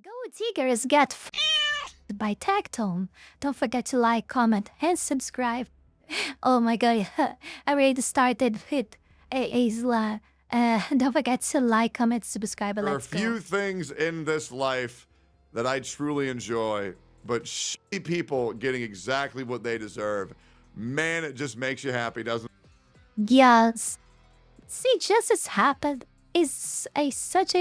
Gold Diggers get f***ed by Tectone. Don't forget to like, comment, and subscribe. Oh my god, I already started with don't forget to like, comment, subscribe. There are a few things in this life that I truly enjoy, but shitty people getting exactly what they deserve. Man, it just makes you happy, doesn't it? Yes. See, justice happened is such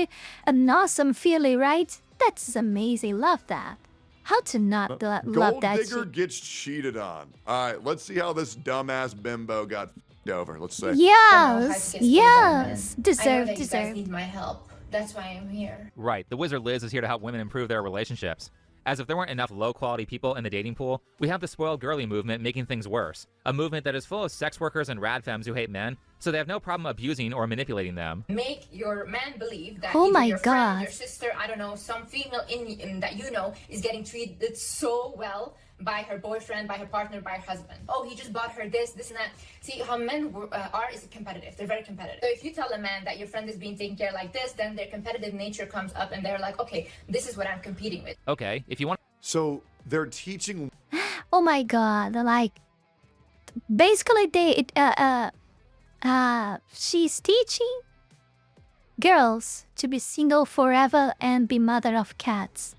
an awesome feeling, right? That's amazing. Love that. How to not love Gold that Digger shit. gets cheated on. All right, let's see how this dumbass bimbo got f***ed over. Let's see. Yes, yes. I know Deserve, that you deserve. guys need my help. That's why I'm here. Right, the wizard Liz is here to help women improve their relationships. As if there weren't enough low-quality people in the dating pool, we have the spoiled girly movement making things worse. A movement that is full of sex workers and radfems who hate men, so they have no problem abusing or manipulating them. Make your man believe that Oh either my your friend, God. your sister, I don't know, some female in that you know is getting treated so well by her boyfriend, by her partner, by her husband. Oh, he just bought her this, this and that. See, how men are is competitive. They're very competitive. So if you tell a man that your friend is being taken care like this, then their competitive nature comes up and they're like, okay, this is what I'm competing with. Okay, if you want So they're teaching Oh my god, like basically she's teaching girls to be single forever and be mother of cats.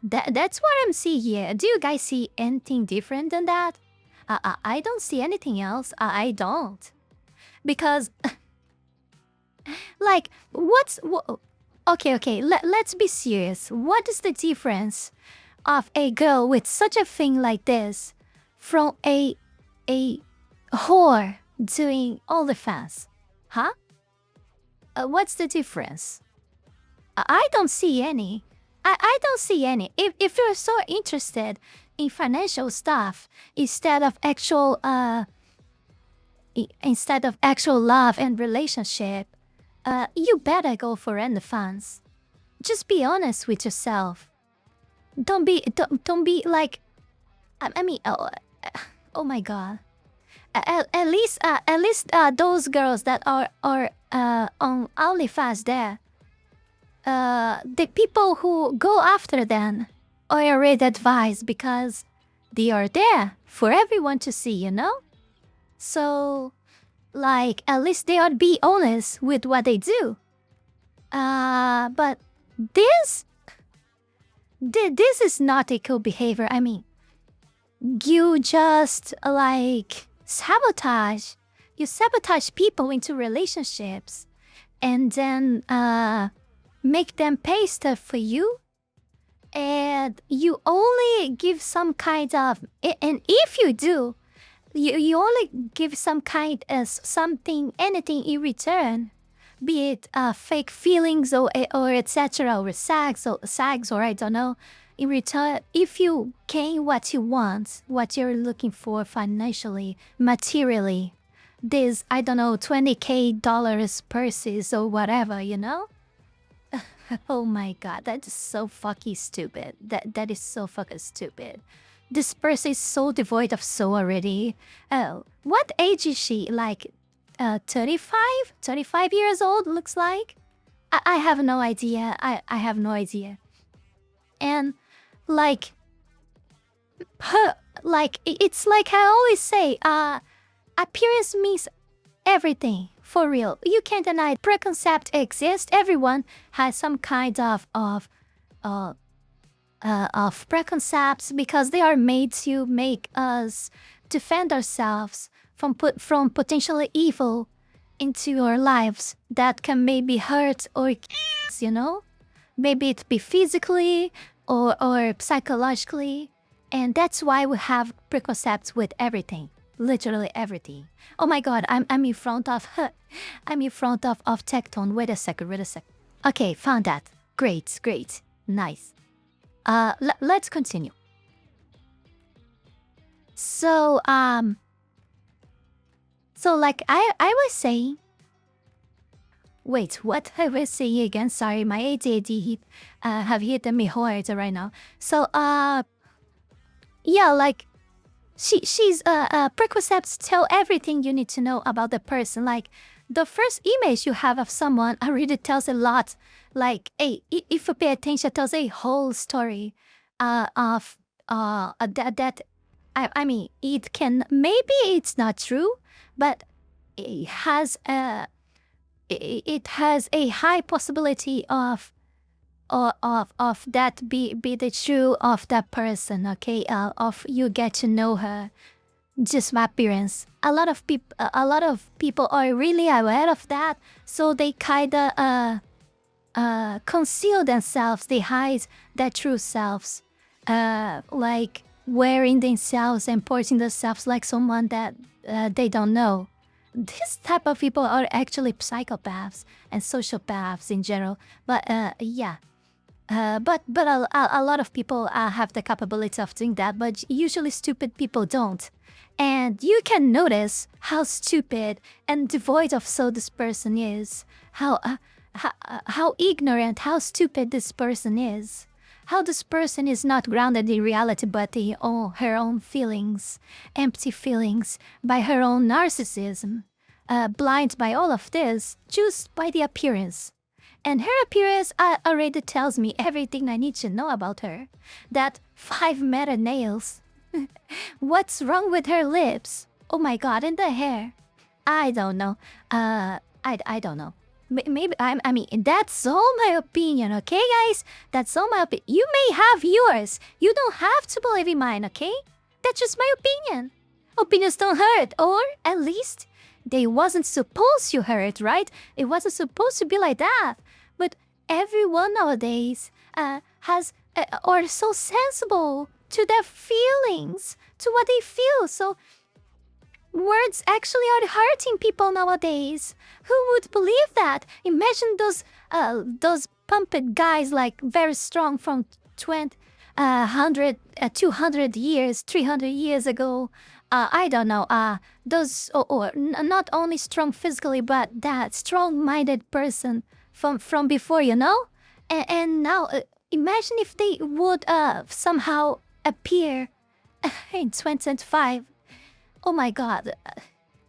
That's what I'm seeing here. Do you guys see anything different than that? I don't see anything else. I don't. Because like okay, let's be serious. What is the difference of a girl with such a thing like this from a whore doing OnlyFans? Huh? What's the difference? I don't see any. I don't see any. If you're so interested in financial stuff instead of actual love and relationship, you better go for OnlyFans. Just be honest with yourself. Don't be like, I mean, oh my god. At least those girls that are on OnlyFans there, the people who go after them are already advised because they are there for everyone to see, you know? So, like, at least they ought to be honest with what they do. But this is not equal behavior. I mean, you just like sabotage people into relationships and then make them pay stuff for you, and you only give some kind of, and if you do, you only give some kind of something, anything in return, be it fake feelings or etc. or sags or I don't know. In return, if you gain what you want, what you're looking for financially, materially, this, I don't know, $20,000 purses or whatever, you know? Oh my god, that is so fucking stupid. That is so fucking stupid. This person is so devoid of soul already. Oh, what age is she? Like 35? 35 years old, looks like? I have no idea. I have no idea. And like it's like I always say, appearance means everything. For real, you can't deny preconcept exists. Everyone has some kind of preconcepts because they are made to make us defend ourselves from potentially evil into our lives that can maybe hurt or, you know, maybe it be physically or psychologically, and that's why we have preconcepts with everything. Literally everything. Oh my god, I'm in front of Tectone. Wait a second. Okay, found that. Great, nice. Let's continue. So like I was saying. Wait, what I was saying again? Sorry, my ADD have hit me hard right now. So yeah, like. She's preconcepts tell everything you need to know about the person. Like the first image you have of someone already tells a lot. Like, if you pay attention, it tells a whole story of that. I mean, it can, maybe it's not true, but it has a high possibility of that be the true of that person. Okay, of you get to know her just by appearance. A lot of people are really aware of that, so they kinda conceal themselves. They hide their true selves, like wearing themselves and porting themselves like someone that they don't know. This type of people are actually psychopaths and sociopaths in general. But yeah. But a lot of people have the capability of doing that, but usually stupid people don't. And you can notice how stupid and devoid of soul this person is. How ignorant, how stupid this person is. How this person is not grounded in reality but in her own feelings, empty feelings, by her own narcissism, blind by all of this, just by the appearance. And her appearance already tells me everything I need to know about her. That 5-meter nails. What's wrong with her lips? Oh my god, and the hair. I don't know. I don't know. Maybe I mean that's all my opinion, okay, guys? That's all my opinion. You may have yours. You don't have to believe in mine, okay? That's just my opinion. Opinions don't hurt, or at least they wasn't supposed to hurt, right? It wasn't supposed to be like that. But everyone nowadays has are so sensible to their feelings, to what they feel. So words actually are hurting people nowadays. Who would believe that? Imagine those pumped guys, like very strong from 200 years, 300 years ago. I don't know. Those or not only strong physically, but that strong-minded person from before, you know. And now, imagine if they would somehow appear in 2025. Oh my god.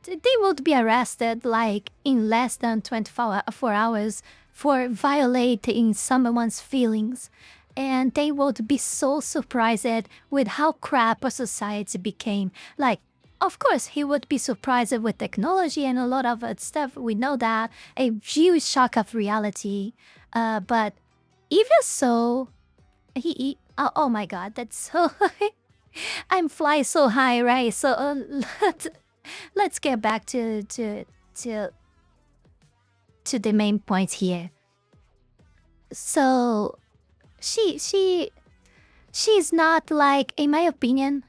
They would be arrested like in less than 24 hours for violating someone's feelings. And they would be so surprised with how crap a society became. Like, of course, he would be surprised with technology and a lot of stuff. We know that. A huge shock of reality. But even so, oh my god, that's so... I'm flying so high, right? So let's get back to the main point here. So she's not like, in my opinion.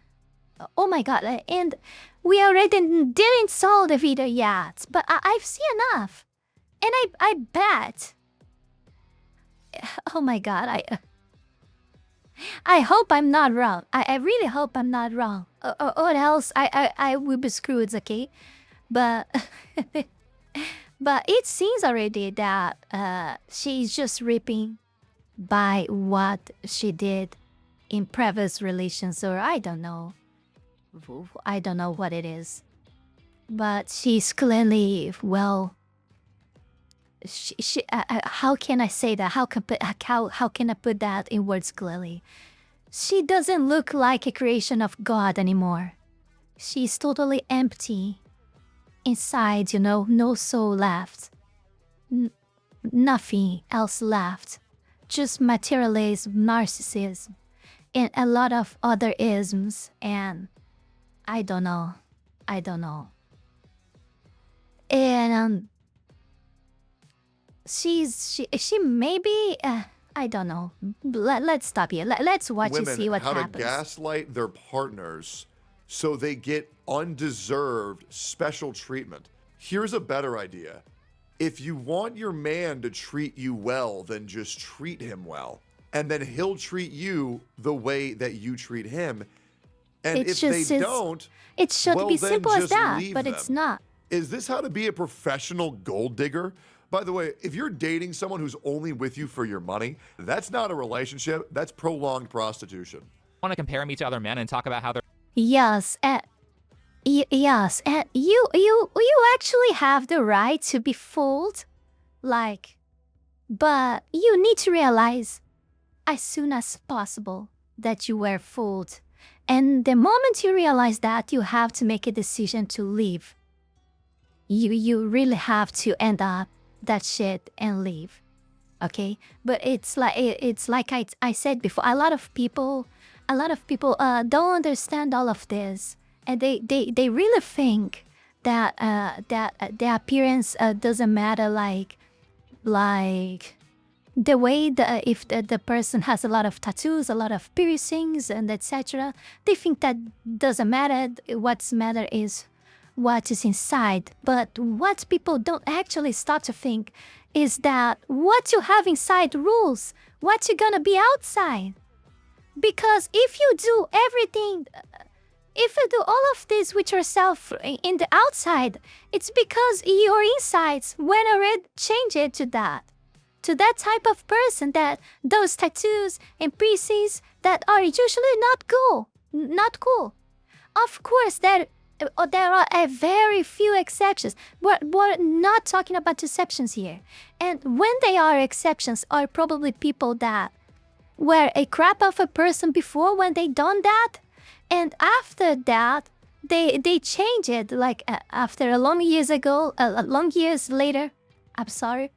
Oh my god! And we already didn't solve the video yet, but I've seen enough, and I bet. Oh my god! I hope I'm not wrong. I really hope I'm not wrong. Or else I will be screwed, okay? But but it seems already that she's just ripping by what she did in previous relations, or I don't know. I don't know what it is. But she's clearly, well... how can I say that? How can I put that in words clearly? She doesn't look like a creation of God anymore. She's totally empty. Inside, you know, no soul left. Nothing else left. Just materialism, narcissism, and a lot of other isms, and I don't know. And she maybe I don't know. Let's stop here. Let's watch Women and see what happens. How to gaslight their partners so they get undeserved special treatment. Here's a better idea. If you want your man to treat you well, then just treat him well. And then he'll treat you the way that you treat him. And if they don't, it should well, be then simple as just that, leave but them. it's not. Is this how to be a professional gold digger? By the way, if you're dating someone who's only with you for your money, that's not a relationship. That's prolonged prostitution. Want to compare me to other men and talk about how they're... Yes, Yes, and you actually have the right to be fooled, like, but you need to realize as soon as possible that you were fooled. And the moment you realize that, you have to make a decision to leave. You really have to end up that shit and leave. Okay? But it's like I said before, a lot of people don't understand all of this. And they really think that the appearance doesn't matter, like the way if the person has a lot of tattoos, a lot of piercings, and etc. They think that doesn't matter. What's matter is what is inside. But what people don't actually start to think is that what you have inside rules what you're gonna be outside. Because if you do everything, if you do all of this with yourself in the outside, it's because your insides went already changed to that type of person, that those tattoos and piercings that are usually not cool. Of course, there are a very few exceptions. We're not talking about exceptions here. And when they are exceptions, are probably people that were a crap of a person before when they done that, and after that they change it, like after a long years later, I'm sorry,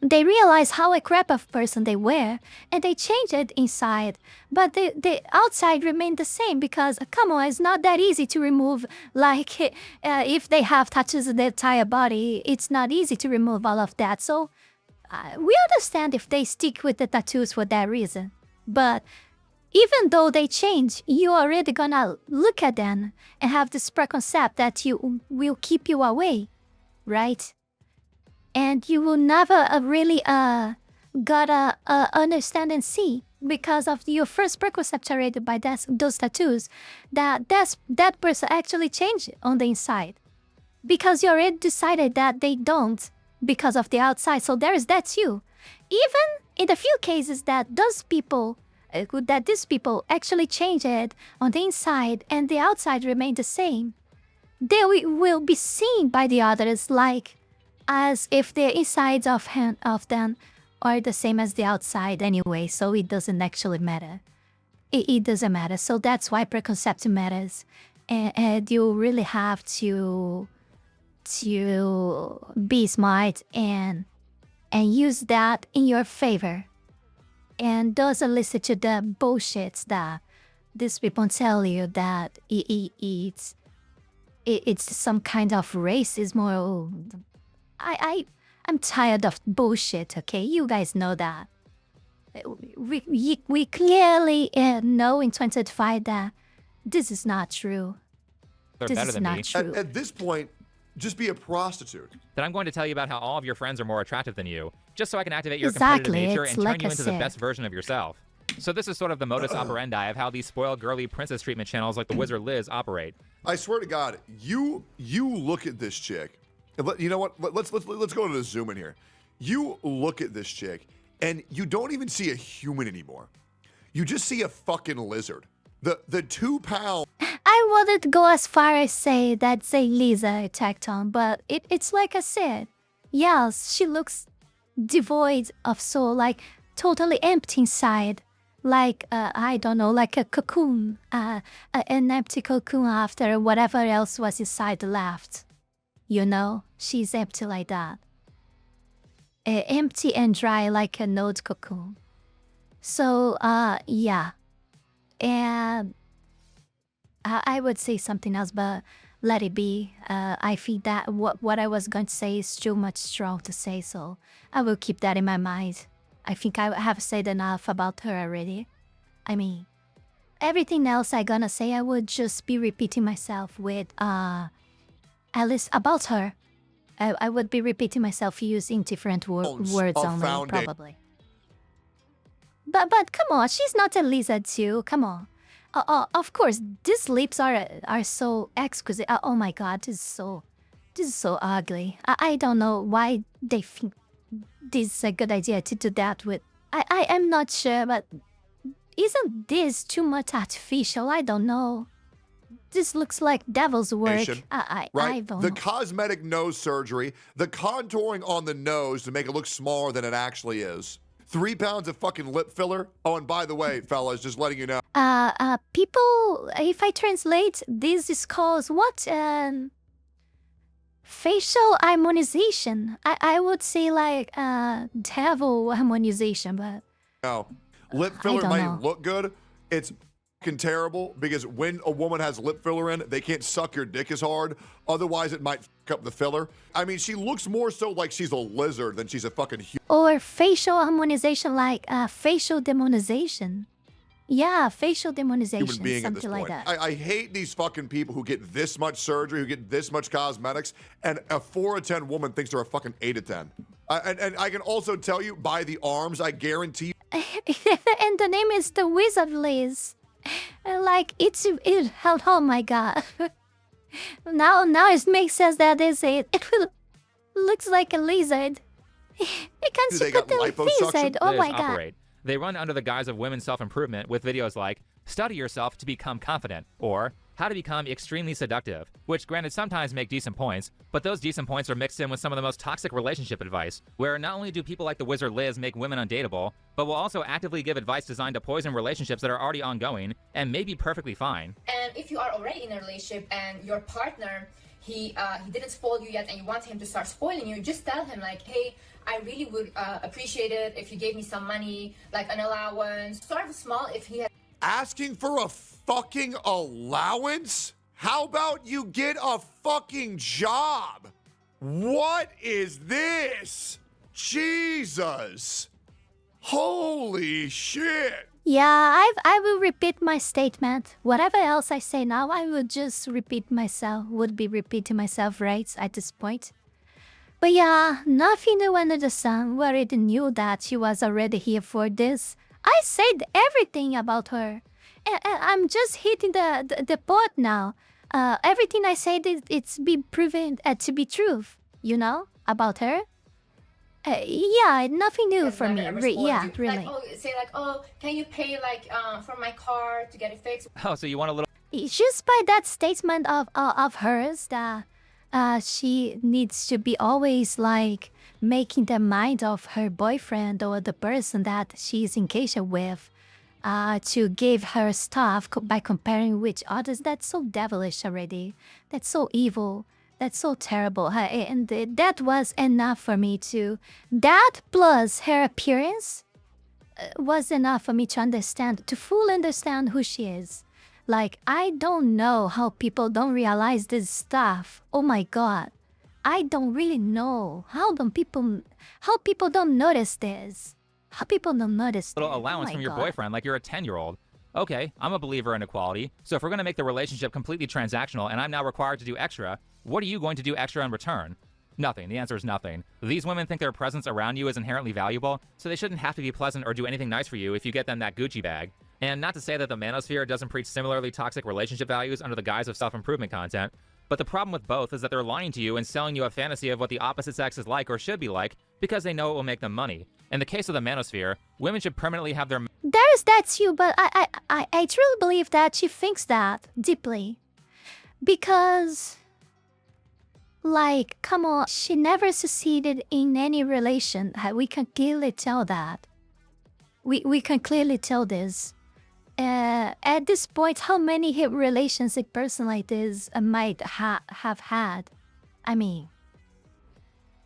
they realize how a crap of person they were, and they change it inside, but the outside remained the same. Because come on, it's not that easy to remove, like if they have tattoos of their entire body, it's not easy to remove all of that. So we understand if they stick with the tattoos for that reason. But even though they change, you're already gonna look at them and have this preconcept that you will keep you away, right? And you will never really gotta understand and see, because of your first preconcept already by those tattoos, that person actually changed on the inside. Because you already decided that they don't, because of the outside. So there is that too. Even in the few cases that these people actually change it on the inside and the outside remain the same, they will be seen by the others like as if the insides of them are the same as the outside anyway. So it doesn't actually matter. It doesn't matter. So that's why preconcept matters, and you really have to be smart and use that in your favor, and doesn't listen to the bullshits that these people tell you that it's some kind of racism or I'm tired of bullshit. Okay, you guys know that. We clearly know in 2025 that this is not true. They're this better is than not me. true. At this point, just be a prostitute. Then I'm going to tell you about how all of your friends are more attractive than you, just so I can activate your Exactly, competitive nature it's and turn like you I into the said. best version of yourself. So this is sort of the modus operandi of how these spoiled girly princess treatment channels like the Wizard Liz operate. I swear to God, you look at this chick. You know what? Let's go to the zoom in here. You look at this chick, and you don't even see a human anymore. You just see a fucking lizard. The 2 pound. I wouldn't go as far as say that's a Lisa Tectone, but it's like I said. Yes, she looks devoid of soul, like totally empty inside. Like, I don't know, like a cocoon. An empty cocoon after whatever else was inside left. You know, she's empty like that. Empty and dry like an old cocoon. So, yeah. And I would say something else, but let it be. I think that what I was going to say is too much strong to say, so I will keep that in my mind. I think I have said enough about her already. I mean, everything else I gonna say, I would just be repeating myself with, at least about her. I would be repeating myself using different words only, probably. But come on, she's not a lizard too. Come on. Of course, these lips are so exquisite. Oh my God, this is so ugly. I don't know why they think this is a good idea to do that with. I am not sure, but isn't this too much artificial? I don't know. this looks like devil's work. Nation, I right? don't The know. cosmetic nose surgery, the contouring on the nose to make it look smaller than it actually is. 3 pounds of fucking lip filler. Oh, and by the way, fellas, just letting you know. People, if I translate, this is called what? Facial harmonization. I would say like devil harmonization, but No, lip filler don't might know. look good. It's fucking terrible because when a woman has lip filler in, they can't suck your dick as hard. Otherwise, it might fuck up the filler. I mean, she looks more so like she's a lizard than she's a fucking human. or facial harmonization, like facial demonization. Yeah, facial demonization, Being at this something like point. that. I hate these fucking people who get this much surgery, who get this much cosmetics, and a 4 of 10 woman thinks they're a fucking 8 of 10. And I can also tell you, by the arms, I guarantee you, And the name is the Wizard Liz. Like it held. Oh my god! now it makes sense that it will looks like a lizard. It can They see got the liposuction? lizard. Oh They my just god! operate. They run under the guise of women's self-improvement with videos like "Study yourself to become confident" or "How to become extremely seductive," which granted sometimes make decent points, but those decent points are mixed in with some of the most toxic relationship advice, where not only do people like the Wizard Liz make women undateable, but will also actively give advice designed to poison relationships that are already ongoing and may be perfectly fine. And if you are already in a relationship and your partner, he didn't spoil you yet and you want him to start spoiling you, just tell him like, hey, I really would appreciate it if you gave me some money, like an allowance. Start small if he has asking for a fucking allowance? How about you get a fucking job? What is this? Jesus. Holy shit. Yeah, I will repeat my statement. Whatever else I say now, I will just repeat myself. Would be repeating myself, right? At this point. But yeah, nothing new under the sun. We already knew that she was already here for this. I said everything about her. And I'm just hitting the pot now. Everything I said, it's been proven to be true. You know? About her. Yeah, nothing new for me. never spoiled Yeah, you. really. Like, say like, oh, can you pay like for my car to get it fixed? Oh, so you want a little It's just by that statement of hers that she needs to be always like making the mind of her boyfriend or the person that she's engaged with to give her stuff by comparing with others. That's so devilish already. That's so evil. That's so terrible. And that was enough for me to... That plus her appearance was enough for me to understand, to fully understand who she is. Like, I don't know how people don't realize this stuff. Oh my god. I don't really know. How people don't notice this? How people don't notice this? allowance Oh from my your God. boyfriend like you're a 10-year-old. Okay, I'm a believer in equality, so if we're going to make the relationship completely transactional and I'm now required to do extra, what are you going to do extra in return? Nothing. The answer is nothing. These women think their presence around you is inherently valuable, so they shouldn't have to be pleasant or do anything nice for you if you get them that Gucci bag. And not to say that the manosphere doesn't preach similarly toxic relationship values under the guise of self-improvement content, but the problem with both is that they're lying to you and selling you a fantasy of what the opposite sex is like or should be like because they know it will make them money. In the case of the manosphere, women should permanently have their There's that too, but I truly believe that she thinks that deeply. Because, like, come on, she never succeeded in any relation. We can clearly tell that. We can clearly tell this. At this point, how many relations a person like this might have had? I mean,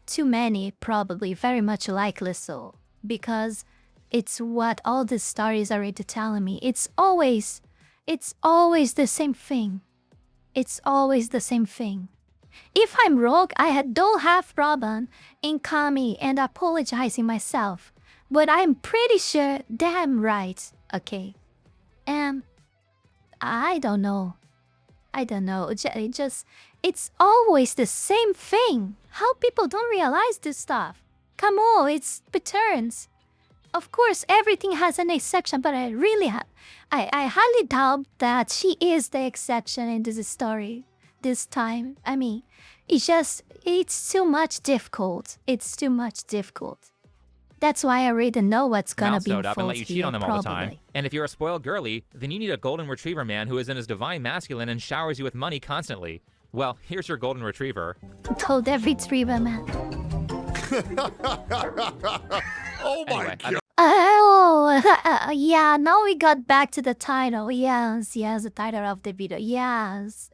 too many, probably, very much likely so. Because it's what all the stories are already telling me. It's always the same thing. It's always the same thing. If I'm wrong, I don't have problem in coming and apologizing myself. But I'm pretty sure that I'm right, okay? And I don't know. It's always the same thing. How people don't realize this stuff? Come on, it's patterns. Of course, everything has an exception, but I highly doubt that she is the exception in this story this time. I mean, it's too much difficult. It's too much difficult. That's why I already know what's gonna mouth be sewed up and let you unfold cheat here, on them all the time. probably. And if you're a spoiled girly, then you need a golden retriever man who is in his divine masculine and showers you with money constantly. Well, here's your golden retriever. Told every retriever, man. Oh my Anyway, god. Oh, yeah, now we got back to the title. Yes, the title of the video. Yes.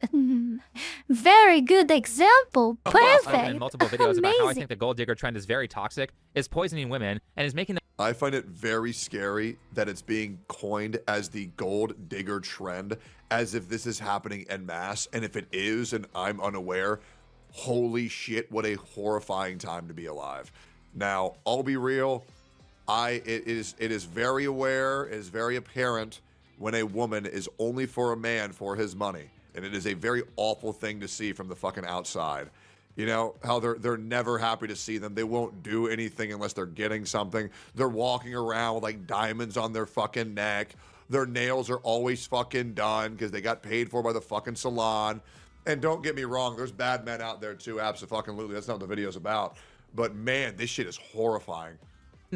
Very good example. I've been Perfect. in multiple videos about how I Amazing. think the gold digger trend is very toxic, is poisoning women, and is making them I find it very scary that it's being coined as the gold digger trend, as if this is happening en masse. And if it is, and I'm unaware, holy shit, what a horrifying time to be alive. Now, I'll be real. It is very aware, it is very apparent when a woman is only for a man for his money. And it is a very awful thing to see from the fucking outside. You know, how they're never happy to see them. They won't do anything unless they're getting something. They're walking around with like diamonds on their fucking neck. Their nails are always fucking done because they got paid for by the fucking salon. And don't get me wrong, there's bad men out there too, absolutely. That's not what the video's about. But man, this shit is horrifying.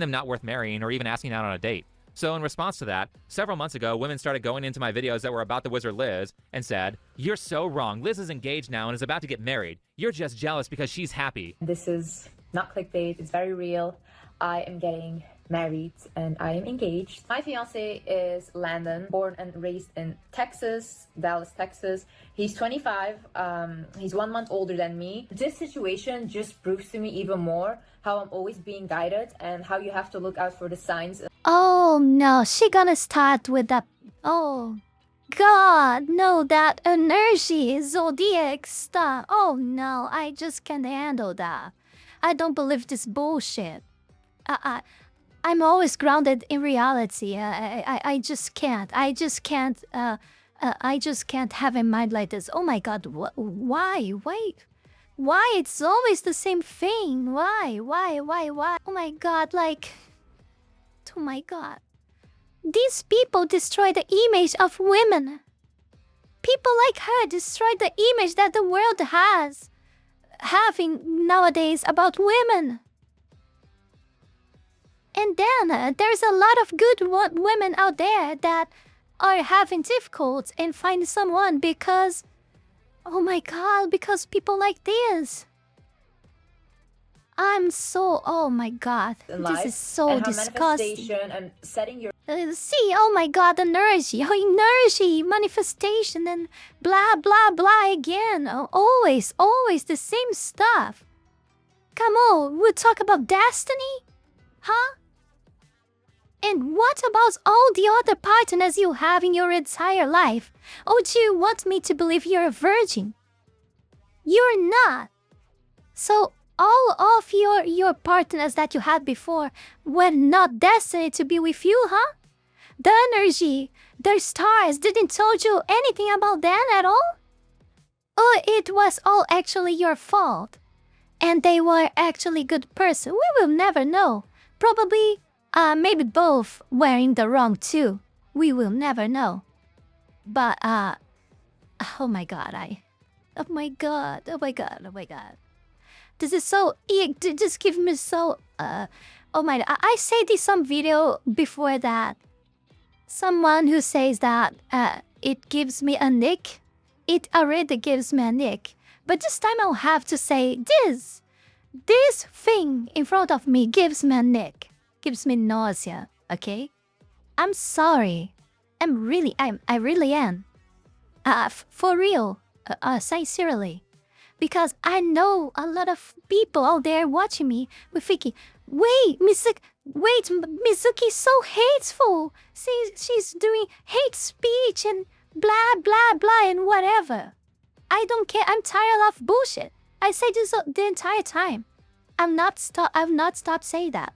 them not worth marrying or even asking out on a date. So in response to that, several months ago, women started going into my videos that were about the wizard Liz and said, "You're so wrong. Liz is engaged now and is about to get married. You're just jealous because she's happy." This is not clickbait, it's very real. I am getting married and I am engaged. My fiance is Landon, born and raised in Texas, Dallas, Texas. He's 25, he's 1 month older than me. This situation just proves to me even more how I'm always being guided and how you have to look out for the signs. Oh no, she gonna start with that. Oh God, no, that energy, zodiac stuff. Oh no, I just can't handle that. I don't believe this bullshit. I'm always grounded in reality. I just can't. I just can't have a mind like this. Oh my God, why? Why? It's always the same thing. Why? Oh my God, like. Oh my God. These people destroy the image of women. People like her destroy the image that the world has having nowadays about women. And then there's a lot of good women out there that are having difficulties in finding someone because, oh my God, because people like this. Oh my God, this is so disgusting. And setting your See, oh my God, energy, manifestation, and blah, blah, blah again. Always the same stuff. Come on, we'll talk about destiny? Huh? And what about all the other partners you have in your entire life? Oh, do you want me to believe you're a virgin? You're not. So all of your partners that you had before were not destined to be with you, huh? The energy, the stars didn't told you anything about them at all? Or it was all actually your fault? And they were actually good person? We will never know. Probably, maybe both were in the wrong too. We will never know. But, oh my God, oh my God. This is so, it just gives me so, oh my, I say this some video before that. Someone who says that, it gives me a nick. It already gives me a nick. But this time I'll have to say this. This thing in front of me gives me a nick. Gives me nausea, okay? I'm sorry. I really am. For real, sincerely. Because I know a lot of people out there watching me with thinking, Mizuki's so hateful. She's doing hate speech and blah, blah, blah and whatever. I don't care. I'm tired of bullshit. I say this the entire time. I've not stopped saying that.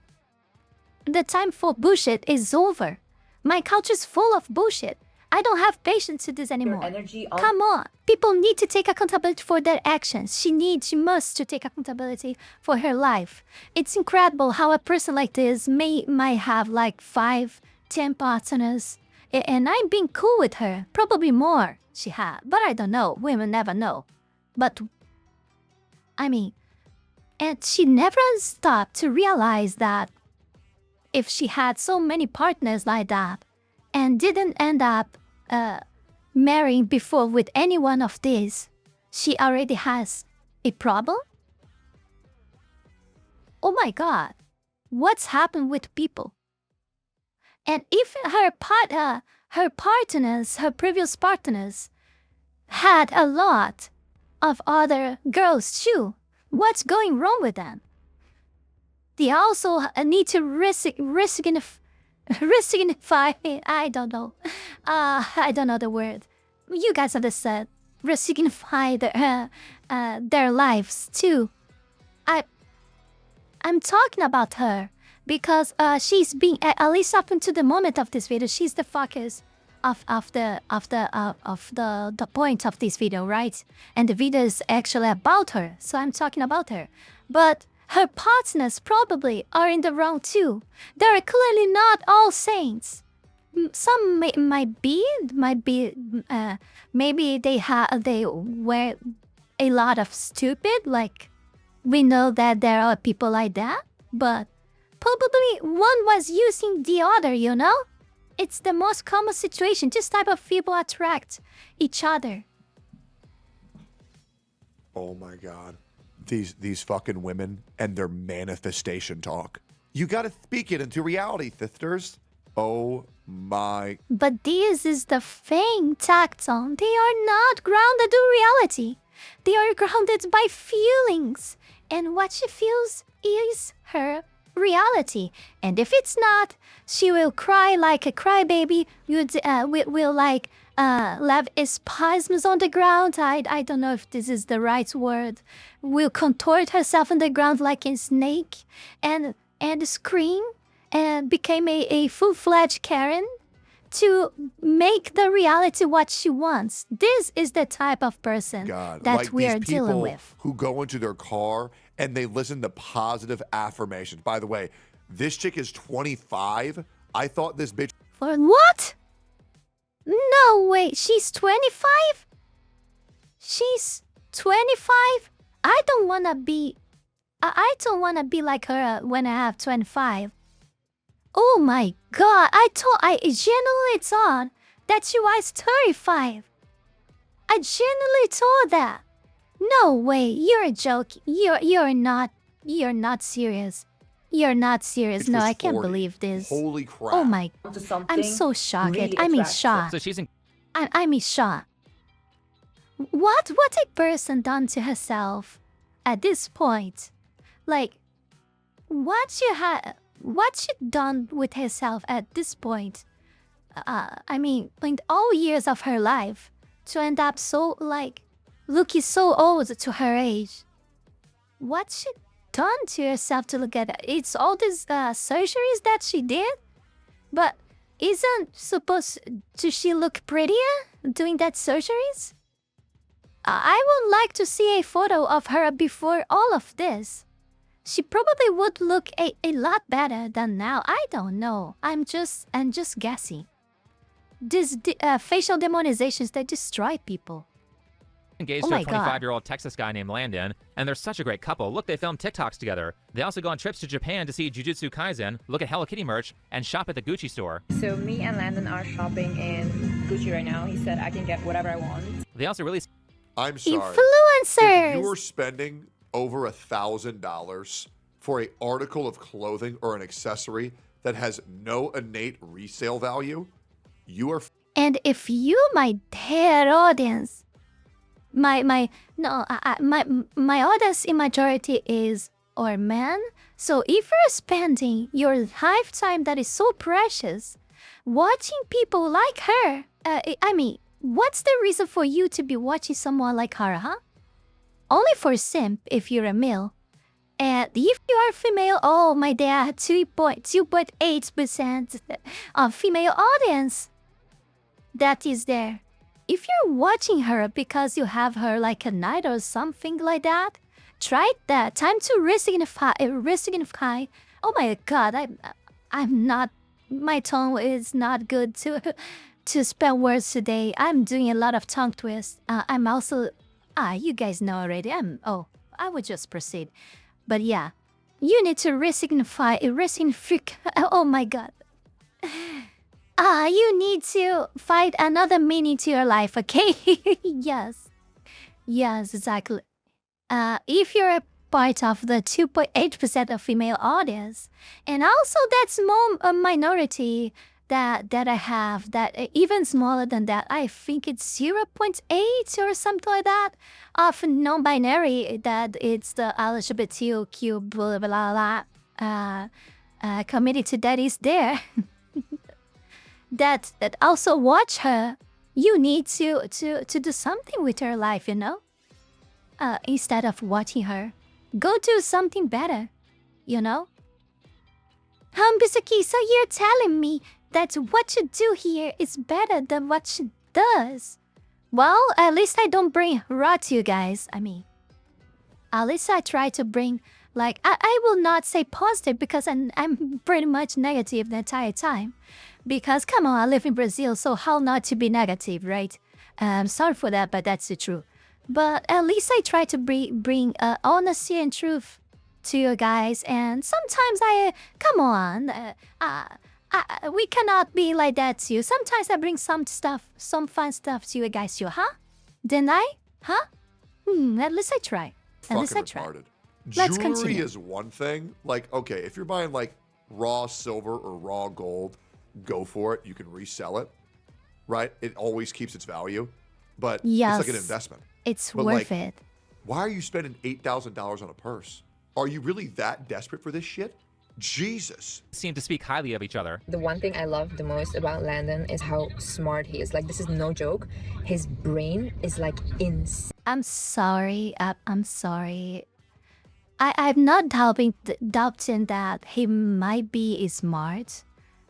The time for bullshit is over. My culture is full of bullshit. I don't have patience to this anymore. energy on. Come on. People need to take accountability for their actions. She must to take accountability for her life. It's incredible how a person like this might have like 5, 10 partners. And I'm being cool with her. Probably more she had. But I don't know. Women never know. But, I mean, and she never stopped to realize that if she had so many partners like that and didn't end up marrying before with any one of these, she already has a problem? Oh my god, what's happened with people? And if her partners, her previous partners, had a lot of other girls too, what's going wrong with them? They also need to resignify. I don't know. I don't know the word. You guys understand? Resignify their lives too. I'm talking about her because she's being, at least up until the moment of this video, she's the focus of the point of this video, right? And the video is actually about her, so I'm talking about her. But her partners probably are in the wrong too. They're clearly not all saints. Some might be, maybe they were a lot of stupid. Like, we know that there are people like that, but probably one was using the other, you know? It's the most common situation. This type of people attract each other. Oh my god. These fucking women and their manifestation talk. You gotta speak it into reality, thifters. Oh my. But this is the thing, Tectone. They are not grounded in reality. They are grounded by feelings. And what she feels is her reality. And if it's not, she will cry like a crybaby. Will like have spasms on the ground. I don't know if this is the right word. Will contort herself on the ground like a snake and scream and became a full-fledged Karen to make the reality what she wants. This is the type of person that like we are dealing with. Who go into their car and they listen to positive affirmations. By the way, this chick is 25. I thought this bitch. For what? No way, she's 25? She's 25? I don't wanna be like her when I have 25. Oh my god, I genuinely thought that she was 35. I genuinely thought that. No way, you're joking. You're not serious. You're not serious. No, I can't believe this. Holy crap. Oh my, I'm so shocked. really I'm in attractive. shock. So she's in I'm in shock. What a person done to herself at this point? Like, what she done with herself at this point? I mean, in all years of her life, to end up so, like, looking so old to her age. What she done to herself to look at it? It's all these surgeries that she did? But isn't she look prettier doing that surgeries? I would like to see a photo of her before all of this. She probably would look a lot better than now. I don't know. I'm just guessing. These facial demonizations that destroy people. engaged to a 25-year-old Texas guy named Landon, and they're such a great couple. Look, they film TikToks together. They also go on trips to Japan to see Jujutsu Kaisen, look at Hello Kitty merch, and shop at the Gucci store. So me and Landon are shopping in Gucci right now. He said I can get whatever I want. They also released I'm sorry. Influencers! If you're spending over $1,000 for an article of clothing or an accessory that has no innate resale value, you are... And if you, my dear audience, my audience in majority is our men. So if you're spending your lifetime that is so precious watching people like her, I mean, what's the reason for you to be watching someone like her, huh? Only for simp if you're a male. And if you are female, oh my dear, 2.8% of female audience that is there. If you're watching her because you have her like a knight or something like that, try that. Time to resignify. Oh my god, I'm not. My tongue is not good to spell words today. I'm doing a lot of tongue twists. I'm also. You guys know already. I would just proceed. But yeah, You need to resignify, oh my god. You need to find another meaning to your life, okay? Yes. Yes, exactly. If you're a part of the 2.8% of female audience, and also that small minority that I have, that even smaller than that, I think it's 0.8 or something like that, of non-binary, that it's the LGBTQ blah blah blah community that is there. that also watch her. You need to do something with her life, you know? Instead of watching her. Go do something better, you know? Mizuki, so you're telling me that what you do here is better than what she does? Well, at least I don't bring rot to you guys. I mean, at least I try to bring, like, I will not say positive because I'm pretty much negative the entire time. Because, come on, I live in Brazil, so how not to be negative, right? I'm sorry for that, but that's the truth. But at least I try to bring honesty and truth to you guys. And sometimes come on, we cannot be like that to you. Sometimes I bring some fun stuff to you guys too, huh? Didn't I? Huh? At least I try. At least I try. Retarded. Let's Jewelry continue. is one thing. Like, okay, if you're buying like raw silver or raw gold, go for it. You can resell it, right? It always keeps its value, but Yes. it's like an investment. It's But, worth like, it. Why are you spending $8,000 on a purse? Are you really that desperate for this shit? Jesus. Seem to speak highly of each other. The one thing I love the most about Landon is how smart he is. Like, this is no joke. His brain is like insane. I'm sorry. I'm sorry. I'm not doubting that he might be smart,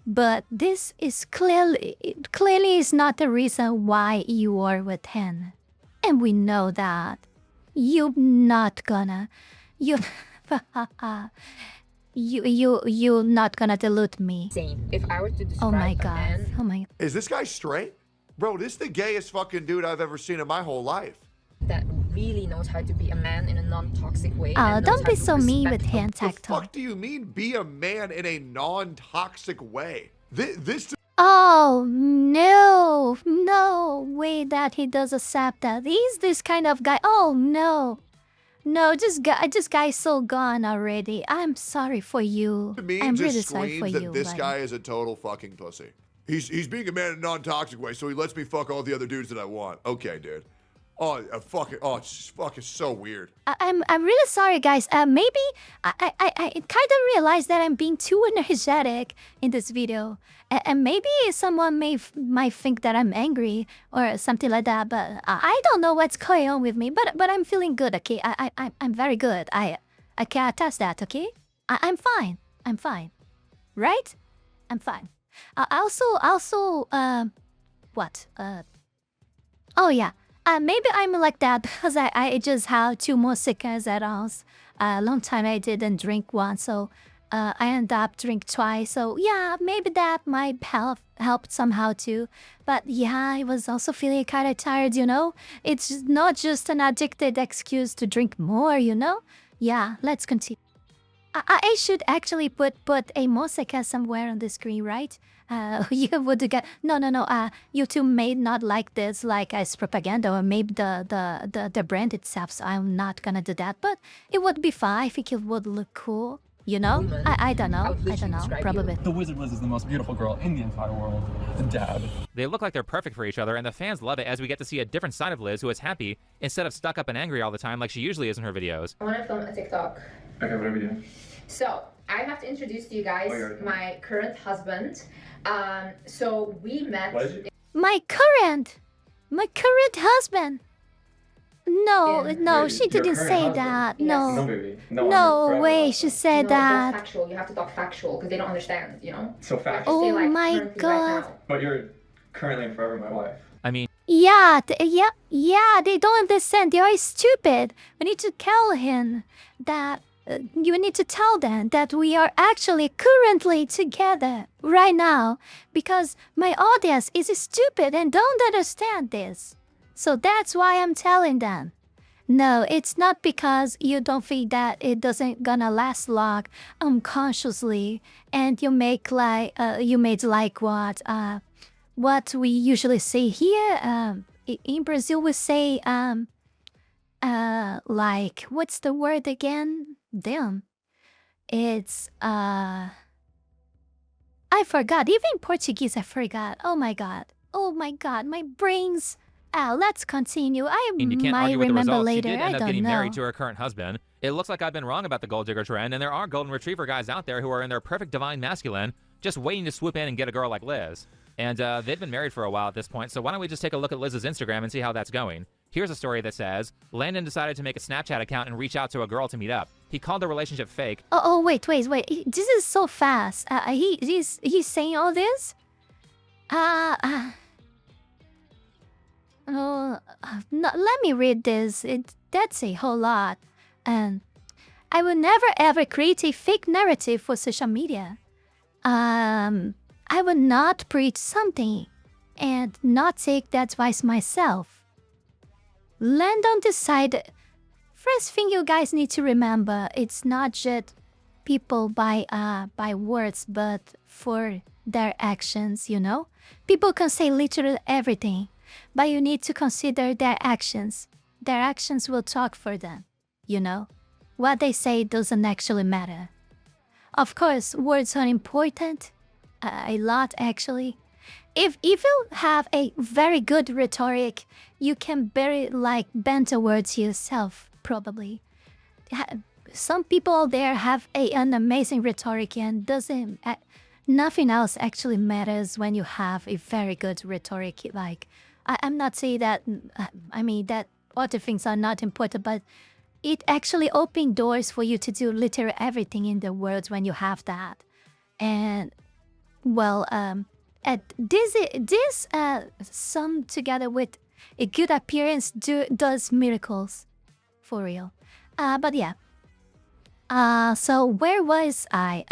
but this is clearly is not the reason why you are with him, and we know that you're not gonna you're not gonna delude me. If I were to describe Oh my a god. man Oh my. Is this guy straight? Bro, this is the gayest fucking dude I've ever seen in my whole life. that really knows how to be a man in a non-toxic way. and knows Don't how be to so mean respect with hand The Tectone. fuck do you mean be a man in a non-toxic way? This Oh no way that he does accept that. He's this kind of guy. Oh no, this guy's so gone already. I'm sorry for you. to me I'm just really sorry for screams that you. this buddy. guy is a total fucking pussy. He's being a man in a non-toxic way, so he lets me fuck all the other dudes that I want. Okay, dude. It's just fucking so weird. I'm really sorry, guys. Maybe I kind of realized that I'm being too energetic in this video, and maybe someone might think that I'm angry or something like that. But I don't know what's going on with me. But I'm feeling good. Okay, I'm very good. I can attest that. Okay, I'm fine. I'm fine. Right? I'm fine. What? Oh yeah. Maybe I'm like that because I just have 2 more cigars at once. A long time I didn't drink one, so I end up drink twice. So yeah, maybe that might help somehow too. But yeah, I was also feeling kind of tired, you know? It's not just an addicted excuse to drink more, you know? Yeah, let's continue. I should actually put a Moseka somewhere on the screen, right? You would get no. YouTube may not like this, like as propaganda, or maybe the brand itself. So I'm not gonna do that, but it would be fine. I think it would look cool. You know? I don't know. I don't know. Probably. The Wizard Liz is the most beautiful girl in the entire world. Dad. They look like they're perfect for each other, and the fans love it as we get to see a different side of Liz who is happy instead of stuck up and angry all the time like she usually is in her videos. I want to film a TikTok. Okay, whatever you do. So I have to introduce to you guys my current husband. So we met. What is it? My current husband. No, Yeah. she didn't current say husband? that. Yes. No, No. baby. No I'm your way, forever she husband. said No, that. that's factual. You have to talk factual because they don't understand, you know? So factual. Oh Say, like, my currently right God. now. But you're currently and forever my wife. I mean, Yeah, they don't understand. They are stupid. We need to tell him that. You need to tell them that we are actually currently together right now because my audience is stupid and don't understand this. So that's why I'm telling them. No, it's not because you don't think that it doesn't gonna last long unconsciously, and you make like you made like what we usually say here. In Brazil, we say like what's the word again? Damn, it's I forgot. Even in Portuguese, I forgot. Oh my god, my brain's. Let's continue. And you can't might argue with the remember results. later. She did I end up don't getting know. married to her current husband. It looks like I've been wrong about the gold digger trend, and there are golden retriever guys out there who are in their perfect divine masculine, just waiting to swoop in and get a girl like Liz. And they've been married for a while at this point, so why don't we just take a look at Liz's Instagram and see how that's going. Here's a story that says, Landon decided to make a Snapchat account and reach out to a girl to meet up. He called the relationship fake. Oh, wait. This is so fast. He's saying all this? No, let me read this. That's a whole lot. And I will never ever create a fake narrative for social media. I will not preach something and not take the advice myself. Landon decided. First thing you guys need to remember, it's not just people by words, but for their actions, you know? People can say literally everything, but you need to consider their actions. Their actions will talk for them, you know? What they say doesn't actually matter. Of course, words are important, a lot actually. If you have a very good rhetoric, you can very bend the words yourself, probably. Some people out there have an amazing rhetoric and nothing else actually matters when you have a very good rhetoric. I'm not saying that, that other things are not important, but it actually opens doors for you to do literally everything in the world when you have that. And, well, this sum together with a good appearance does miracles, for real. But yeah. So where was I?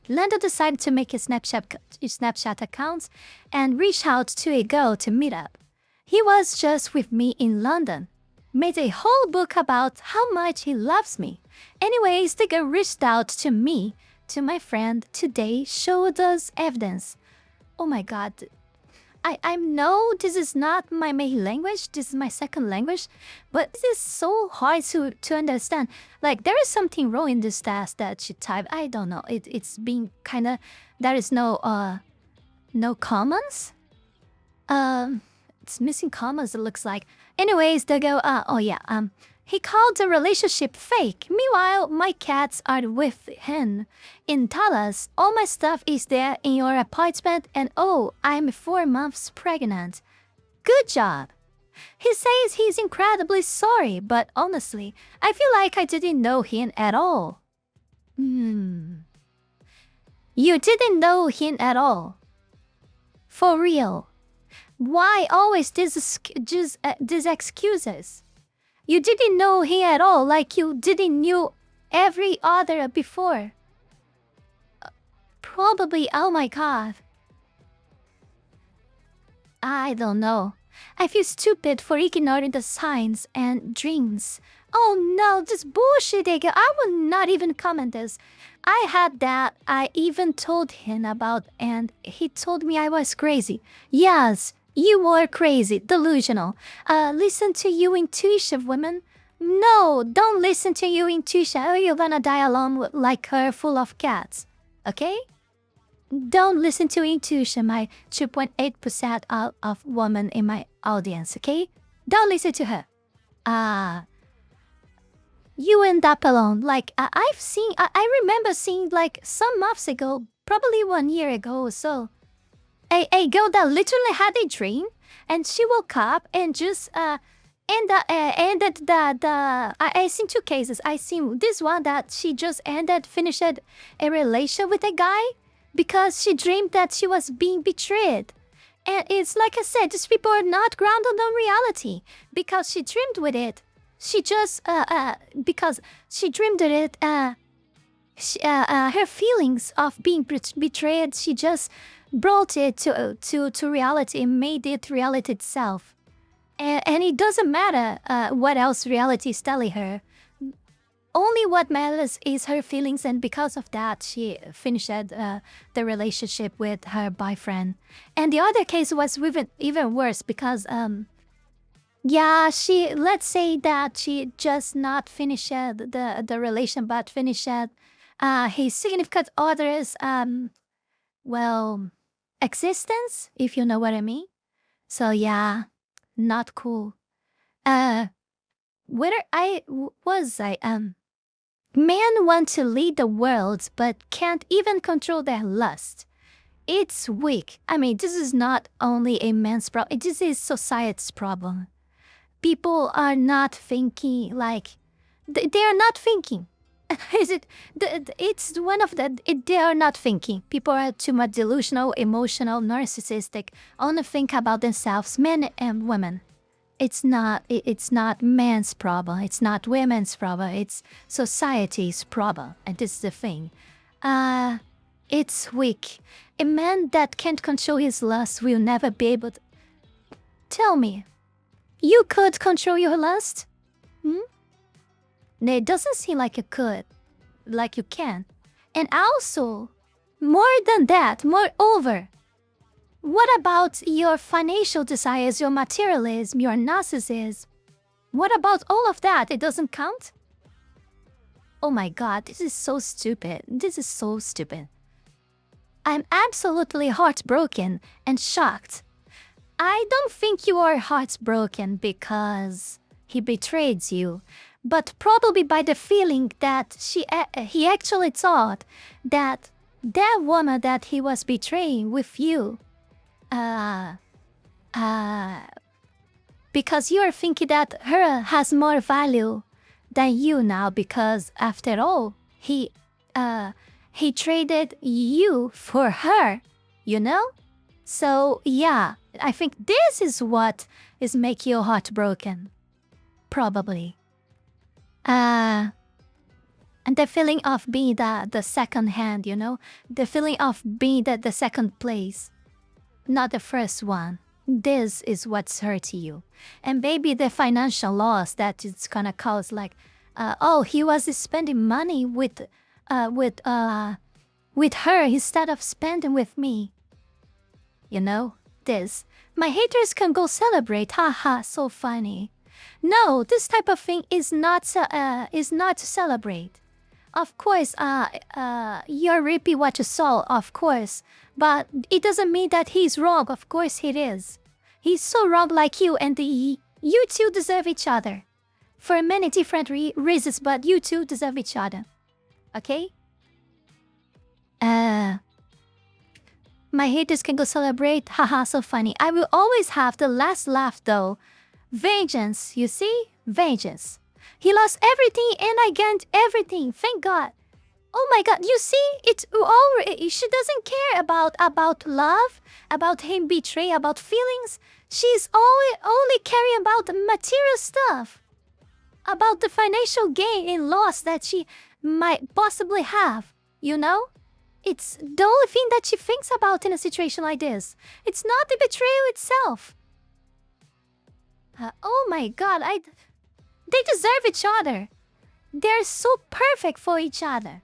Lando decided to make a Snapchat account and reach out to a girl to meet up. He was just with me in London. Made a whole book about how much he loves me. Anyways, the girl reached out to me, to my friend today, showed us evidence. Oh my god. I know this is not my main language, this is my second language, but this is so hard to understand. There is something wrong in this task that she typed. I don't know. It's being kinda, there is no commas? It's missing commas, it looks like. Anyways, they go, he called the relationship fake. Meanwhile, my cats are with him. In Dallas, all my stuff is there in your apartment, and oh, I'm 4 months pregnant. Good job. He says he's incredibly sorry, but honestly, I feel like I didn't know him at all. You didn't know him at all? For real? Why always these excuses? You didn't know him at all, like you didn't knew every other before. Probably, oh my god. I don't know. I feel stupid for ignoring the signs and dreams. Oh no, this bullshit again. I will not even comment this. I had that I even told him about, and he told me I was crazy. Yes, you were crazy, delusional. Listen to your intuition, woman. No, don't listen to your intuition or you're gonna die alone like her full of cats. Okay? Don't listen to intuition, my 2.8% of women in my audience, okay? Don't listen to her. You end up alone. I remember seeing some months ago, probably 1 year ago or so, a girl that literally had a dream, and she woke up and just I seen 2 cases. I seen this one that she just finished a relation with a guy because she dreamed that she was being betrayed. And it's like I said, these people are not grounded on reality because she dreamed with it. She just because she dreamed with it. Her feelings of being betrayed, she just brought it to reality and made it reality itself. And it doesn't matter what else reality is telling her. Only what matters is her feelings, and because of that, she finished the relationship with her boyfriend. And the other case was even worse because, let's say that she just not finished the relation, but finished his significant other's, existence, if you know what I mean. So yeah, not cool. Men want to lead the world, but can't even control their lust. It's weak. I mean, this is not only a man's problem. This is society's problem. People are not thinking like... They are not thinking. It's one of the... They are not thinking. People are too much delusional, emotional, narcissistic. Only think about themselves, men and women. It's not man's problem. It's not women's problem. It's society's problem. And this is the thing. It's weak. A man that can't control his lust will never be able to... Tell me, you could control your lust? It doesn't seem like you could. Like you can. And also, more than that, moreover... What about your financial desires, your materialism, your narcissism? What about all of that? It doesn't count? Oh my god, this is so stupid. This is so stupid. I'm absolutely heartbroken and shocked. I don't think you are heartbroken because he betrayed you, but probably by the feeling that he actually thought that that woman that he was betraying with you, because you are thinking that her has more value than you now, because after all, he traded you for her, you know? So yeah, I think this is what is making you heartbroken. Probably. And the feeling of being the second hand, you know? The feeling of being the second place. Not the first one. This is what's hurting you. And maybe the financial loss that it's gonna cause, like, he was spending money with her instead of spending with me. You know, this. My haters can go celebrate. Haha, so funny. No, this type of thing is not to celebrate. Of course, you're reaping what you sow, of course. But it doesn't mean that he's wrong. Of course he is. He's so wrong like you, and you two deserve each other. For many different reasons, but you two deserve each other. Okay? My haters can go celebrate. Haha, so funny. I will always have the last laugh though. Vengeance, you see? Vengeance. He lost everything and I gained everything. Thank God. Oh my God, you see? She doesn't care about love, about him betray, about feelings. She's only caring about the material stuff. About the financial gain and loss that she might possibly have, you know? It's the only thing that she thinks about in a situation like this. It's not the betrayal itself. Oh my God, they deserve each other. They're so perfect for each other.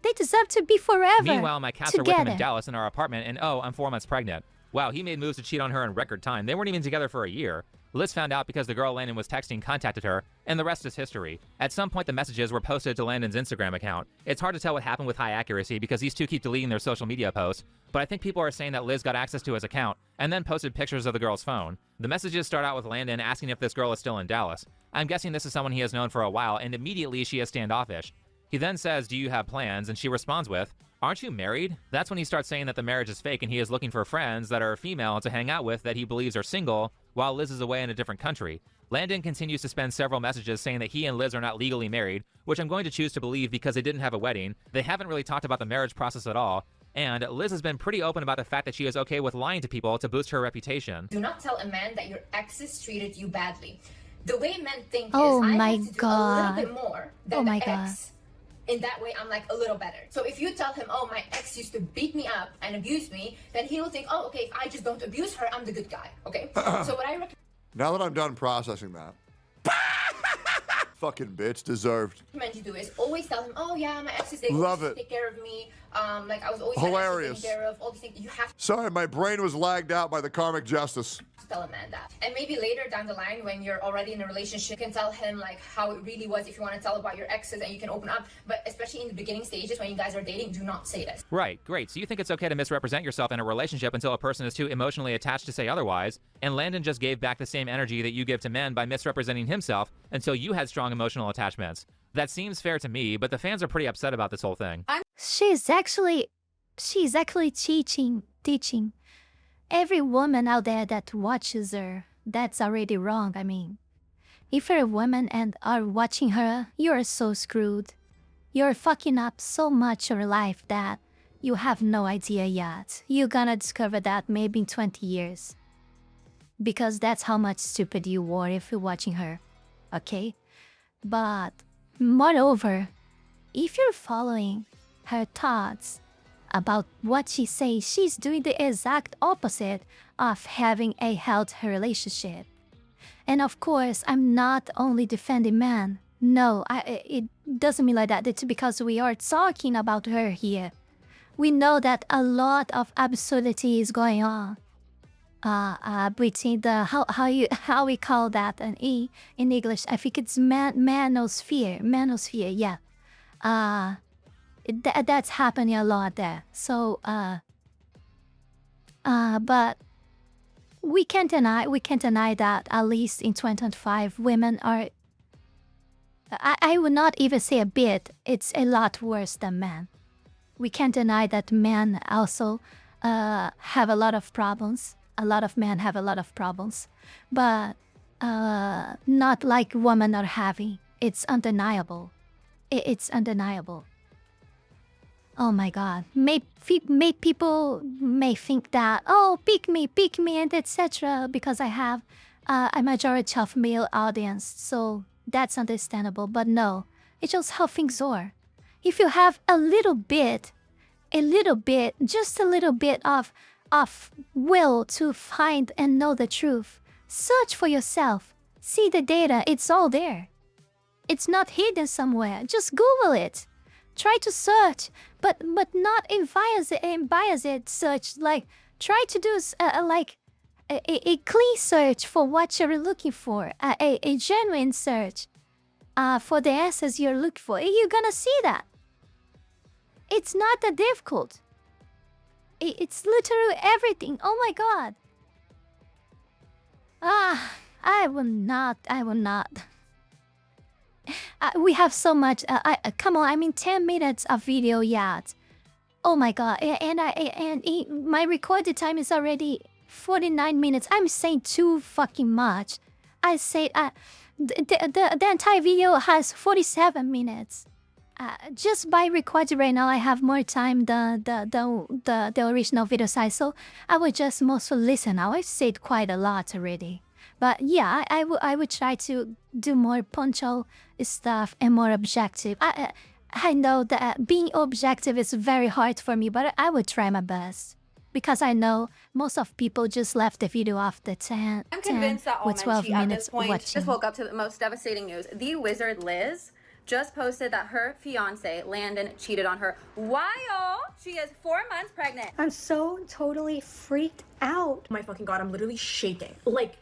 They deserve to be forever. Meanwhile, my cats together. are with him in Dallas in our apartment, and I'm 4 months pregnant. Wow, he made moves to cheat on her in record time. They weren't even together for a year. Liz found out because the girl Landon was texting contacted her, and the rest is history. At some point, the messages were posted to Landon's Instagram account. It's hard to tell what happened with high accuracy because these two keep deleting their social media posts, but I think people are saying that Liz got access to his account and then posted pictures of the girl's phone. The messages start out with Landon asking if this girl is still in Dallas. I'm guessing this is someone he has known for a while, and immediately she is standoffish. He then says, "Do you have plans?" and she responds with, "Aren't you married?" That's when he starts saying that the marriage is fake and he is looking for friends that are female to hang out with that he believes are single while Liz is away in a different country. Landon continues to spend several messages saying that he and Liz are not legally married, which I'm going to choose to believe because they didn't have a wedding. They haven't really talked about the marriage process at all. And Liz has been pretty open about the fact that she is okay with lying to people to boost her reputation. Do not tell a man that your exes treated you badly. The way men think Oh is I my have to do a God. little bit more than Oh my the God. ex. In that way, I'm like a little better. So if you tell him, oh, my ex used to beat me up and abuse me, then he will think, oh, okay, if I just don't abuse her, I'm the good guy, okay? So what I recommend... Now that I'm done processing that. Fucking bitch, deserved. recommend you do is always tell him, oh yeah, my exes, they Love always it. take care of me. Like I was always Hilarious. taken care of. All these things. You have Sorry, my brain was lagged out by the karmic justice. to tell a man that. And maybe later down the line, when you're already in a relationship, you can tell him like how it really was. If you want to tell about your exes, and you can open up. But especially in the beginning stages when you guys are dating, do not say this. Right, great. So you think it's okay to misrepresent yourself in a relationship until a person is too emotionally attached to say otherwise, and Landon just gave back the same energy that you give to men by misrepresenting himself until you had strong emotional attachments. That seems fair to me, but the fans are pretty upset about this whole thing. She's actually teaching every woman out there that watches her. That's already wrong. I mean, if you're a woman and are watching her, you're so screwed. You're fucking up so much your life that you have no idea yet. You're gonna discover that maybe in 20 years. Because that's how much stupid you were if you're watching her. Okay? But moreover, if you're following her thoughts about what she says, she's doing the exact opposite of having a healthy relationship. And of course, I'm not only defending men. No, it doesn't mean like that. It's because we are talking about her here. We know that a lot of absurdity is going on. Between the how we call that an E in English? I think it's manosphere, yeah. That's happening a lot there. So but we can't deny that at least in 2025 women are. I would not even say a bit. It's a lot worse than men. We can't deny that men also have a lot of problems. A lot of men have a lot of problems, but not like women are having. It's undeniable. It's undeniable. Oh my God. People may think that, oh, pick me, and etc. because I have a majority of male audience, so that's understandable. But no, it's just how things are. If you have a little bit, just a little bit of will to find and know the truth, search for yourself. See the data, it's all there. It's not hidden somewhere. Just Google it. Try to search, but not a biased search. Like, try to do a clean search for what you're looking for, a genuine search for the answers you're looking for. You're gonna see that. It's not that difficult. It's literally everything. Oh my God. I will not. We have so much. Come on. I mean, 10 minutes of video yet. Oh my God. And my recorded time is already 49 minutes. I'm saying too fucking much. I say the entire video has 47 minutes. Just by recording right now, I have more time than the original video size, so I would just mostly listen. Now I've said quite a lot already, but yeah, I would try to do more punctual stuff and more objective. I know that being objective is very hard for me, but I would try my best because I know most of people just left the video after 10. I'm convinced that all with 12 men cheat at minutes this point. watching. Just woke up to the most devastating news. The wizard Liz just posted that her fiance Landon cheated on her while she is 4 months pregnant. I'm so totally freaked out. Oh my fucking God, I'm literally shaking. Like,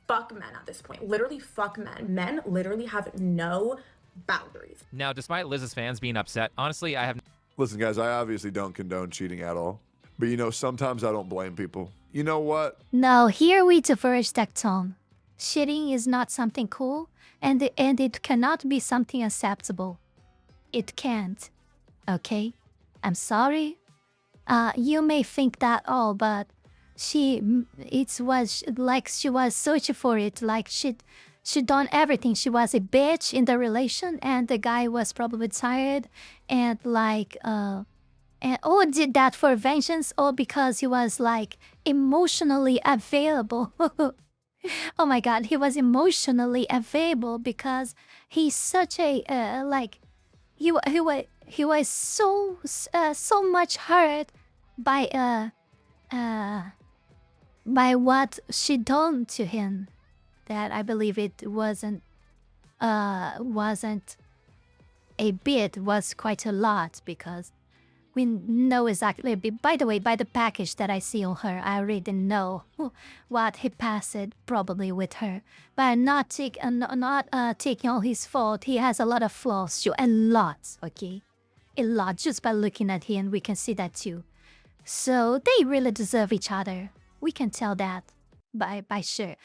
fuck men at this point. Literally fuck men. Men literally have no boundaries. Now, despite Liz's fans being upset, honestly, I have... Listen, guys, I obviously don't condone cheating at all. But you know, sometimes I don't blame people. You know what? No, here we diverge, Tectone. Cheating is not something cool, and it cannot be something acceptable. It can't. Okay? I'm sorry. You may think that all, but she was searching for it, like she done everything. She was a bitch in the relation, and the guy was probably tired, and did that for vengeance, or because he was like emotionally available. Oh my God, he was emotionally available because he's such a he was so much hurt by what she done to him. that I believe it wasn't a bit, was quite a lot, because we know exactly. By the way, by the package that I see on her, I already know what he passed probably with her. But not taking all his fault. He has a lot of flaws too, a lot. Okay, a lot. Just by looking at him, we can see that too. So they really deserve each other. We can tell that by sure,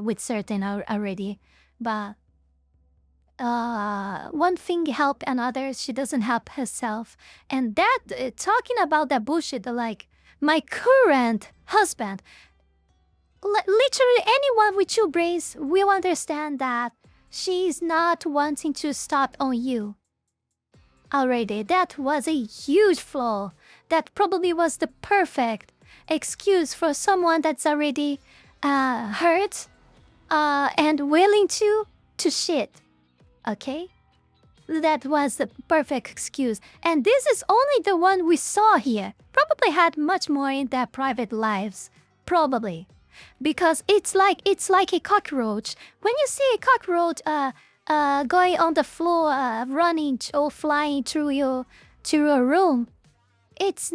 with certain already. But one thing help another, she doesn't help herself. And that, talking about that bullshit, like, my current husband, literally anyone with 2 brains will understand that she's not wanting to stop on you. Already, that was a huge flaw. That probably was the perfect excuse for someone that's already hurt and willing to shit. Okay? That was the perfect excuse. And this is only the one we saw here. Probably had much more in their private lives. Probably. Because it's like a cockroach. When you see a cockroach going on the floor, running or flying through your room, it's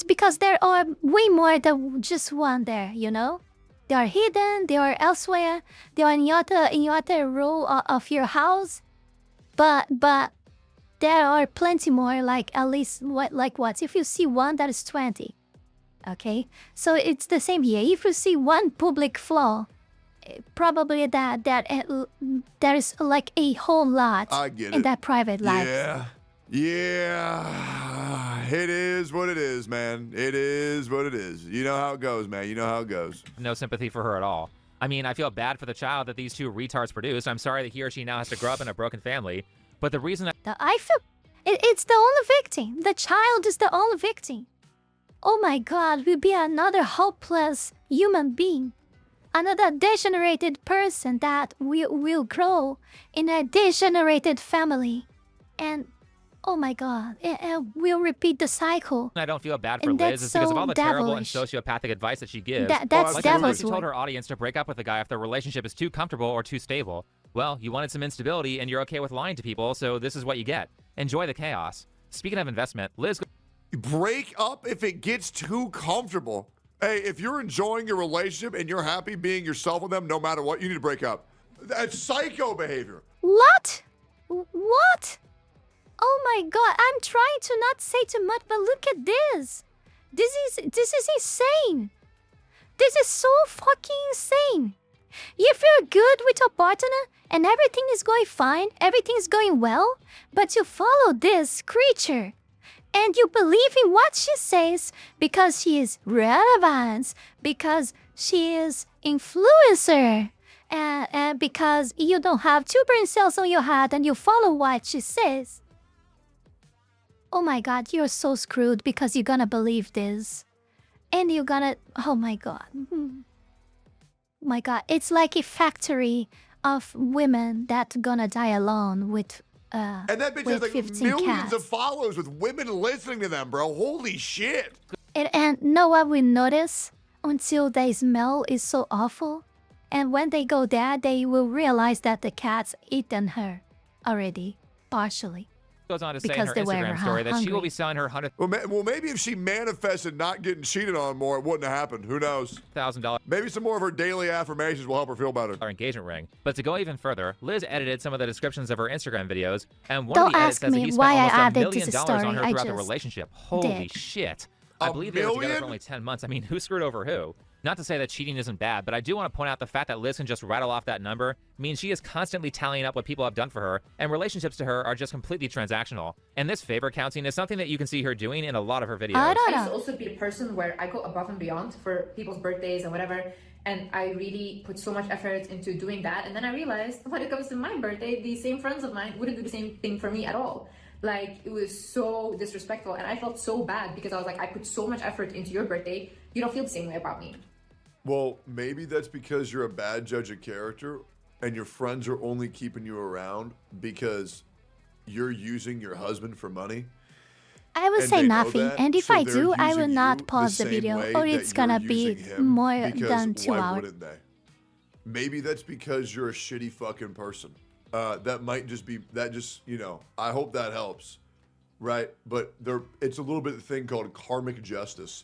because there are way more than just one there, you know? They are hidden, they are elsewhere, they are in your other row of your house. But there are plenty more, like at least what? If you see one, that is 20. Okay? So it's the same here. If you see one public flaw, probably that there is like a whole lot in that private life. Yeah, it is what it is, man. It is what it is. You know how it goes, man. You know how it goes. No sympathy for her at all. I mean, I feel bad for the child that these 2 retards produced. I'm sorry that he or she now has to grow up in a broken family. But the reason I feel it's the only victim. The child is the only victim. Oh my God, we'll be another hopeless human being. Another degenerated person that will grow in a degenerated family. And oh my God, we'll repeat the cycle. I don't feel bad for Liz is because of all the terrible and sociopathic advice that she gives. That's devilish. She told her audience to break up with the guy if their relationship is too comfortable or too stable. Well, you wanted some instability and you're okay with lying to people, so this is what you get. Enjoy the chaos. Speaking of investment, Liz... Break up if it gets too comfortable. Hey, if you're enjoying your relationship and you're happy being yourself with them, no matter what, you need to break up. That's psycho behavior. What? What? Oh my God, I'm trying to not say too much, but look at this. This is insane. This is so fucking insane. If you're good with your partner and everything is going fine, everything is going well, but you follow this creature and you believe in what she says because she is relevant, because she is influencer, and because you don't have 2 brain cells on your head and you follow what she says. Oh my God, you're so screwed because you're gonna believe this. And you're gonna... Oh my God. Oh my God, it's like a factory of women that gonna die alone with and that bitch has like millions of followers with women listening to them, bro. Holy shit. And know what we notice? Until they smell is so awful. And when they go there, they will realize that the cat's eaten her already, partially. Goes on to say in her Instagram story that she will be selling her $100,000. Well, maybe if she manifested not getting cheated on more, it wouldn't have happened. Who knows? Maybe some more of her daily affirmations will help her feel better. Our engagement ring. But to go even further, Liz edited some of the descriptions of her Instagram videos, and one of the edits says that he spent almost $1 million on her throughout the relationship. Holy shit. I believe they were together for only 10 months. I mean, who screwed over who? Not to say that cheating isn't bad, but I do want to point out the fact that Liz can just rattle off that number means she is constantly tallying up what people have done for her, and relationships to her are just completely transactional. And this favor counting is something that you can see her doing in a lot of her videos. I used to also be the person where I go above and beyond for people's birthdays and whatever, and I really put so much effort into doing that, and then I realized when it comes to my birthday, these same friends of mine wouldn't do the same thing for me at all. Like, it was so disrespectful, and I felt so bad because I was like, I put so much effort into your birthday, you don't feel the same way about me. Well, maybe that's because you're a bad judge of character and your friends are only keeping you around because you're using your husband for money. I will say nothing, and if I do, I will not pause the video, or it's gonna be more than 2 hours. Maybe that's because you're a shitty fucking person. That might just be, I hope that helps, right? But it's a little bit of a thing called karmic justice.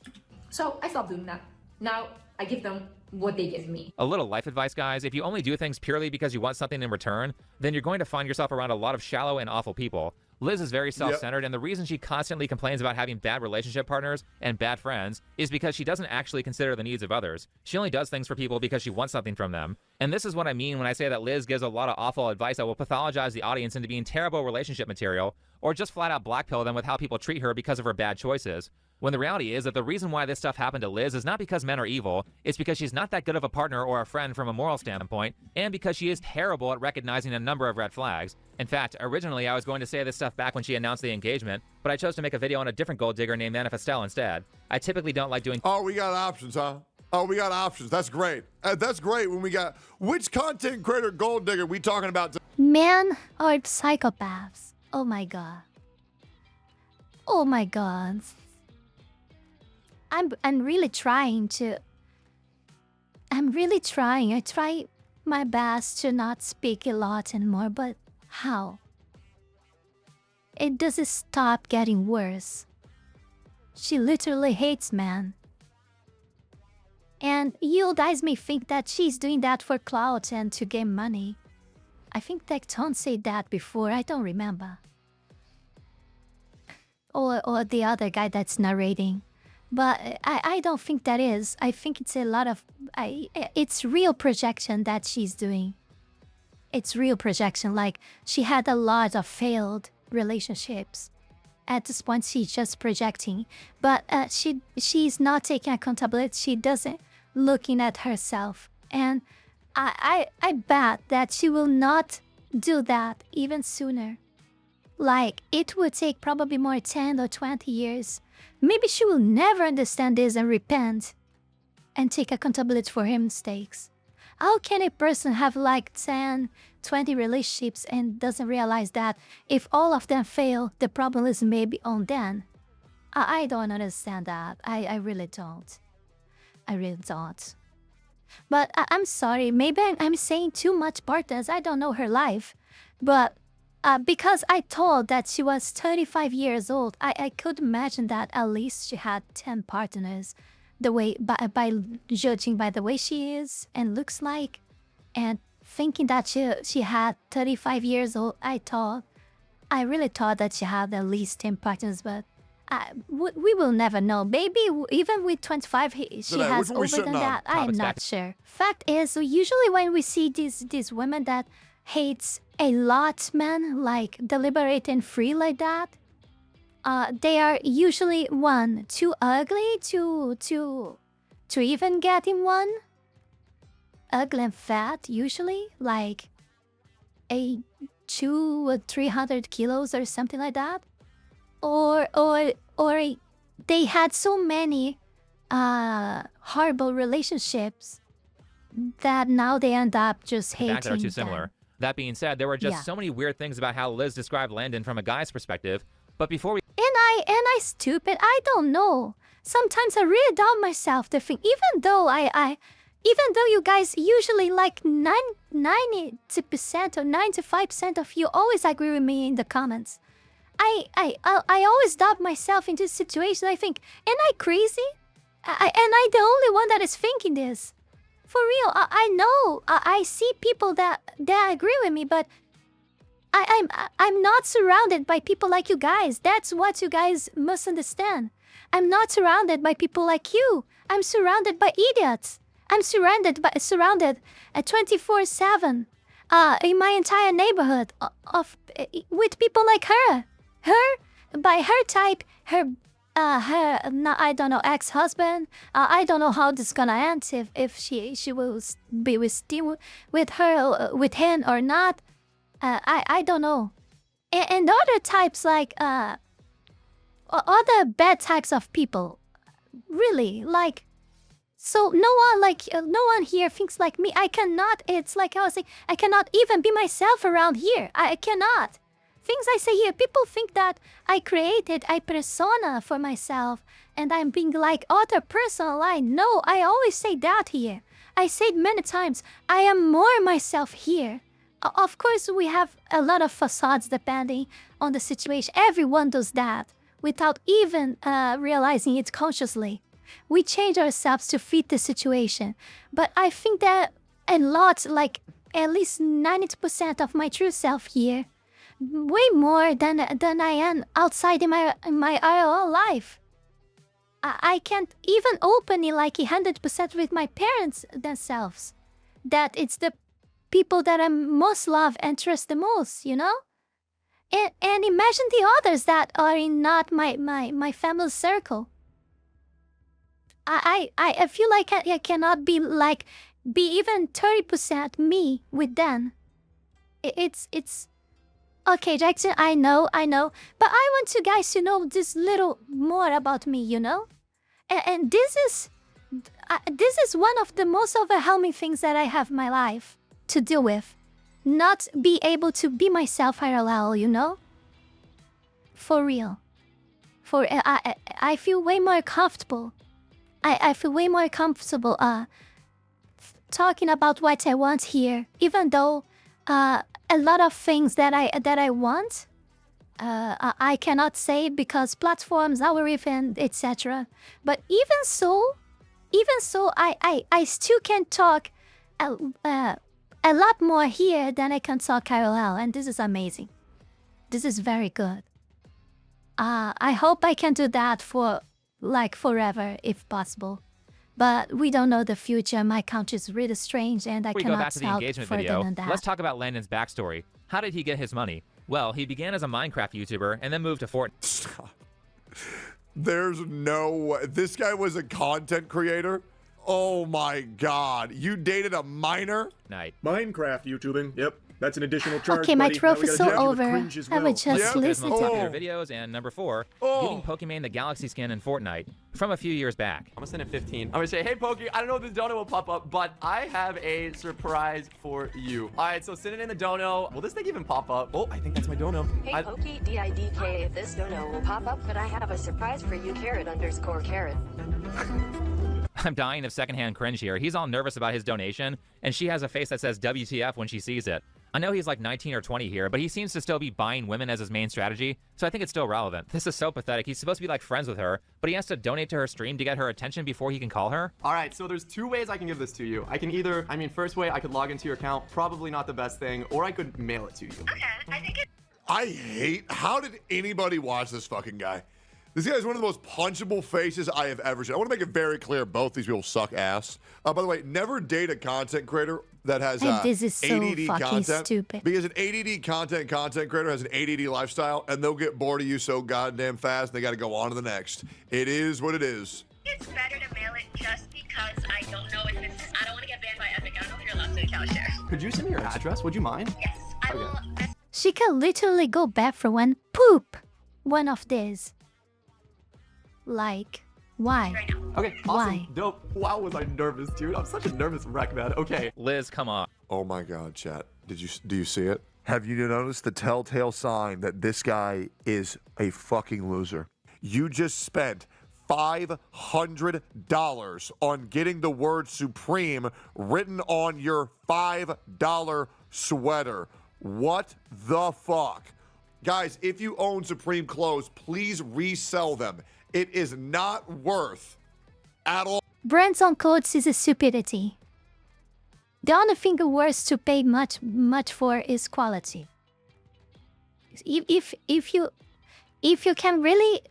So I stopped doing that. Now I give them what they give me. A little life advice, guys. If you only do things purely because you want something in return, then you're going to find yourself around a lot of shallow and awful people. Liz is very self-centered, and the reason she constantly complains about having bad relationship partners and bad friends is because she doesn't actually consider the needs of others. She only does things for people because she wants something from them. And this is what I mean when I say that Liz gives a lot of awful advice that will pathologize the audience into being terrible relationship material, or just flat out blackpill them with how people treat her because of her bad choices. When the reality is that the reason why this stuff happened to Liz is not because men are evil, it's because she's not that good of a partner or a friend from a moral standpoint, and because she is terrible at recognizing a number of red flags. In fact, originally I was going to say this stuff back when she announced the engagement, but I chose to make a video on a different gold digger named Manifestel instead. I typically don't like doing— Oh, we got options, huh? Oh, we got options. That's great. That's great when we got— which content creator gold digger we talking about? Men are psychopaths. Oh my god. Oh my god. I'm really trying to— I try my best to not speak a lot anymore, but how? It doesn't stop getting worse. She literally hates men. And you guys may think that she's doing that for clout and to gain money. I think Tectone said that before, I don't remember. Or the other guy that's narrating. But I don't think that is. I think it's a lot of— it's real projection that she's doing. It's real projection, like she had a lot of failed relationships. At this point, she's just projecting. But she's not taking accountability. She doesn't looking at herself. And I bet that she will not do that even sooner. Like, it would take probably more 10 or 20 years. Maybe she will never understand this and repent and take accountability for her mistakes. How can a person have like 10, 20 relationships and doesn't realize that if all of them fail, the problem is maybe on them? I don't understand that. I really don't. I really don't. But I'm sorry, maybe I'm saying too much partners. I don't know her life. But because I told that she was 35 years old, I could imagine that at least she had 10 partners. The way by judging by the way she is and looks like, and thinking that she had 35 years old, I really thought that she had at least 10 partners, but we will never know. Maybe even with 25, she has over than that. I'm not sure. Fact is, usually when we see these women that hates a lot men, like deliberate and free like that, they are usually one, too ugly to even get in one. Ugly and fat, usually, like a 200 or 300 kilos or something like that. Or they had so many horrible relationships that now they end up just hating that are too them. similar. That being said, there were just so many weird things about how Liz described Landon from a guy's perspective. But before we— And I stupid, I don't know. Sometimes I really doubt myself to think, even though you guys usually like 90% or 95% of you always agree with me in the comments. I always doubt myself in this situation. I think, am I crazy? And I'm the only one that is thinking this. For real, I know. I see people that agree with me, but I'm not surrounded by people like you guys. That's what you guys must understand. I'm not surrounded by people like you. I'm surrounded by idiots. I'm surrounded at 24/7 in my entire neighborhood with people like her. By her type, I don't know, ex-husband. I don't know how this is gonna end, if she will be with him or not. I don't know. And other types, like other bad types of people, really, like. So no one here thinks like me. I cannot. It's like I was saying, I cannot even be myself around here. I cannot. Things I say here, people think that I created a persona for myself and I'm being like other person online. No, I always say that here. I said many times, I am more myself here. Of course, we have a lot of facades depending on the situation. Everyone does that without even realizing it consciously. We change ourselves to fit the situation. But I think that a lot, like at least 90% of my true self here, way more than I am outside in my IRL life. I can't even open it like 100% with my parents themselves. That it's the people that I most love and trust the most, you know? And imagine the others that are in not my family circle. I feel like I cannot be even 30% me with them. It's okay, Jackson, I know, but I want you guys to know this little more about me, you know? And this is one of the most overwhelming things that I have in my life to deal with. Not be able to be myself IRL, you know? For real. I feel way more comfortable. I feel way more comfortable talking about what I want here, even though a lot of things that I want, I cannot say because platforms, algorithm, etc. But even so, I still can talk a lot more here than I can talk IRL, and this is amazing. This is very good. I hope I can do that for like forever if possible. But we don't know the future. My country is really strange, and I Before we cannot go back to the talk engagement further video, than that. let's talk about Landon's backstory. How did he get his money? Well, he began as a Minecraft YouTuber and then moved to Fortnite. Stop. There's no way. This guy was a content creator? Oh my god. You dated a minor? Minecraft YouTubing. Yep. That's an additional charge. Okay, my buddy. trope is so over. I would just listen to popular it. videos, and number 4, getting Pokemon the Galaxy skin in Fortnite from a few years back. I'm gonna send it 15. I'm gonna say, hey Pokey, I don't know if this dono will pop up, but I have a surprise for you. All right, so send it in the dono. Will this thing even pop up? Oh, I think that's my dono. Hey Pokey, DIDK, if this dono will pop up, but I have a surprise for you, carrot_carrot. I'm dying of secondhand cringe here. He's all nervous about his donation, and she has a face that says WTF when she sees it. I know he's like 19 or 20 here, but he seems to still be buying women as his main strategy, so I think it's still relevant. This is so pathetic. He's supposed to be like friends with her, but he has to donate to her stream to get her attention before he can call her? All right, so there's 2 ways I can give this to you. I can either, first way, I could log into your account, probably not the best thing, or I could mail it to you. Okay, I think it... I hate, how did anybody watch this fucking guy? This guy is one of the most punchable faces I have ever seen. I want to make it very clear, both these people suck ass. By the way, never date a content creator that has This is so ADD fucking content. stupid. Because an ADD content creator has an ADD lifestyle, and they'll get bored of you so goddamn fast, they got to go on to the next. It is what it is. It's better to mail it just because I don't know if it's... I don't want to get banned by Epic. I don't know if you're allowed to account share. Could you send me your address? Would you mind? Yes, I will... She can literally go back for one poop one of these. Like, why? Okay, awesome. Why? Dope. Wow, was I nervous, dude. I'm such a nervous wreck, man. Okay. Liz, come on. Oh my god, chat. Do you see it? Have you noticed the telltale sign that this guy is a fucking loser? You just spent $500 on getting the word Supreme written on your $5 sweater. What the fuck? Guys, if you own Supreme clothes, please resell them. It is not worth at all. Brands on codes is a stupidity. The only thing worth to pay much for is quality. If you can really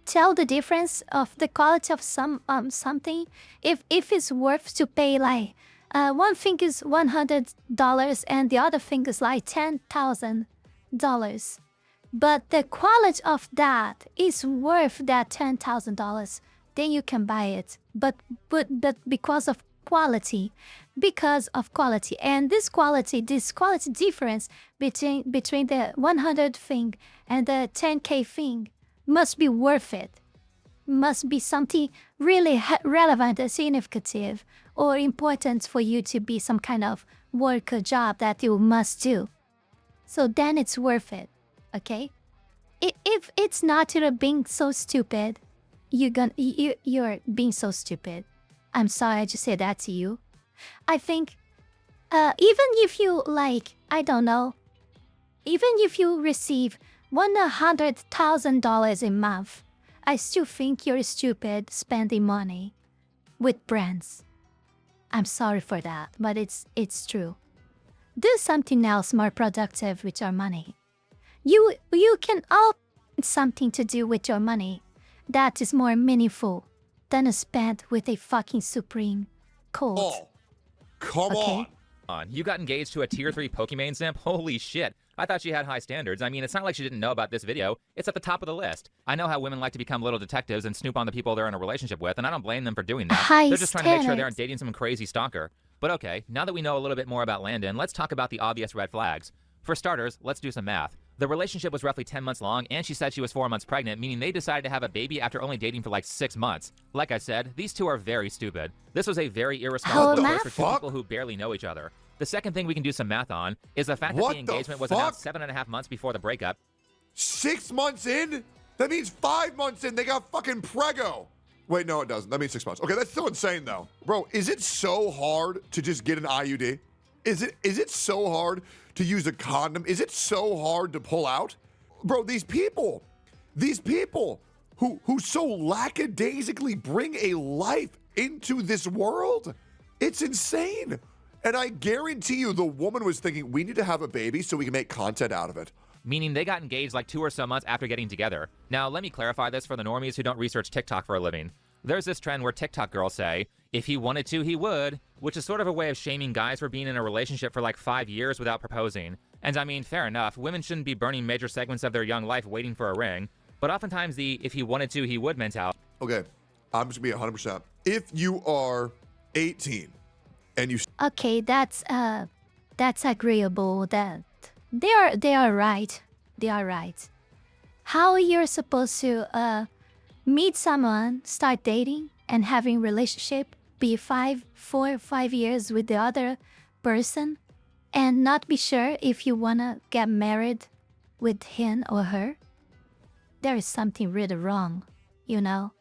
tell the difference of the quality of something, if it's worth to pay like one thing is $100 and the other thing is like $10,000. But the quality of that is worth that $10,000, then you can buy it. But because of quality, and this quality difference between the 100 thing and the 10K thing must be worth it. Must be something really relevant, significant, or important for you to be some kind of work or job that you must do. So then it's worth it. Okay, if it's not, you're being so stupid. You're being so stupid. I'm sorry I just said that to you. I think, even if you like, I don't know, even if you receive $100,000 a month, I still think you're stupid spending money with brands. I'm sorry for that, but it's true. Do something else more productive with your money. You can opt something to do with your money that is more meaningful than spent with a fucking Supreme cult. Oh, come on. You got engaged to a tier 3 Pokemon simp? Holy shit. I thought she had high standards. I mean, it's not like she didn't know about this video. It's at the top of the list. I know how women like to become little detectives and snoop on the people they're in a relationship with, and I don't blame them for doing that. They're just trying to make sure they aren't dating some crazy stalker. But okay, now that we know a little bit more about Landon, let's talk about the obvious red flags. For starters, let's do some math. The relationship was roughly 10 months long, and she said she was 4 months pregnant, meaning they decided to have a baby after only dating for like 6 months. Like I said, these two are very stupid. This was a very irresponsible choice for two people who barely know each other. The second thing we can do some math on is the fact that the engagement was announced 7.5 months before the breakup. 6 months in? That means 5 months in, they got fucking preggo. Wait, no, it doesn't. That means 6 months. Okay, that's still insane, though. Bro, is it so hard to just get an IUD? Is it so hard to use a condom? Is it so hard to pull out? Bro, these people who so lackadaisically bring a life into this world, it's insane. And I guarantee you the woman was thinking, we need to have a baby so we can make content out of it. Meaning they got engaged like 2 or so months after getting together. Now, let me clarify this for the normies who don't research TikTok for a living. There's this trend where TikTok girls say, if he wanted to, he would, which is sort of a way of shaming guys for being in a relationship for like 5 years without proposing. And I mean, fair enough, women shouldn't be burning major segments of their young life waiting for a ring, but oftentimes the if he wanted to, he would mentality. Okay, I'm just gonna be 100%. If you are 18 and you... Okay, that's agreeable. That they are right. They are right. How you're supposed to meet someone, start dating, and having relationship, be 4 or 5 years with the other person, and not be sure if you wanna get married with him or her? There is something really wrong, you know?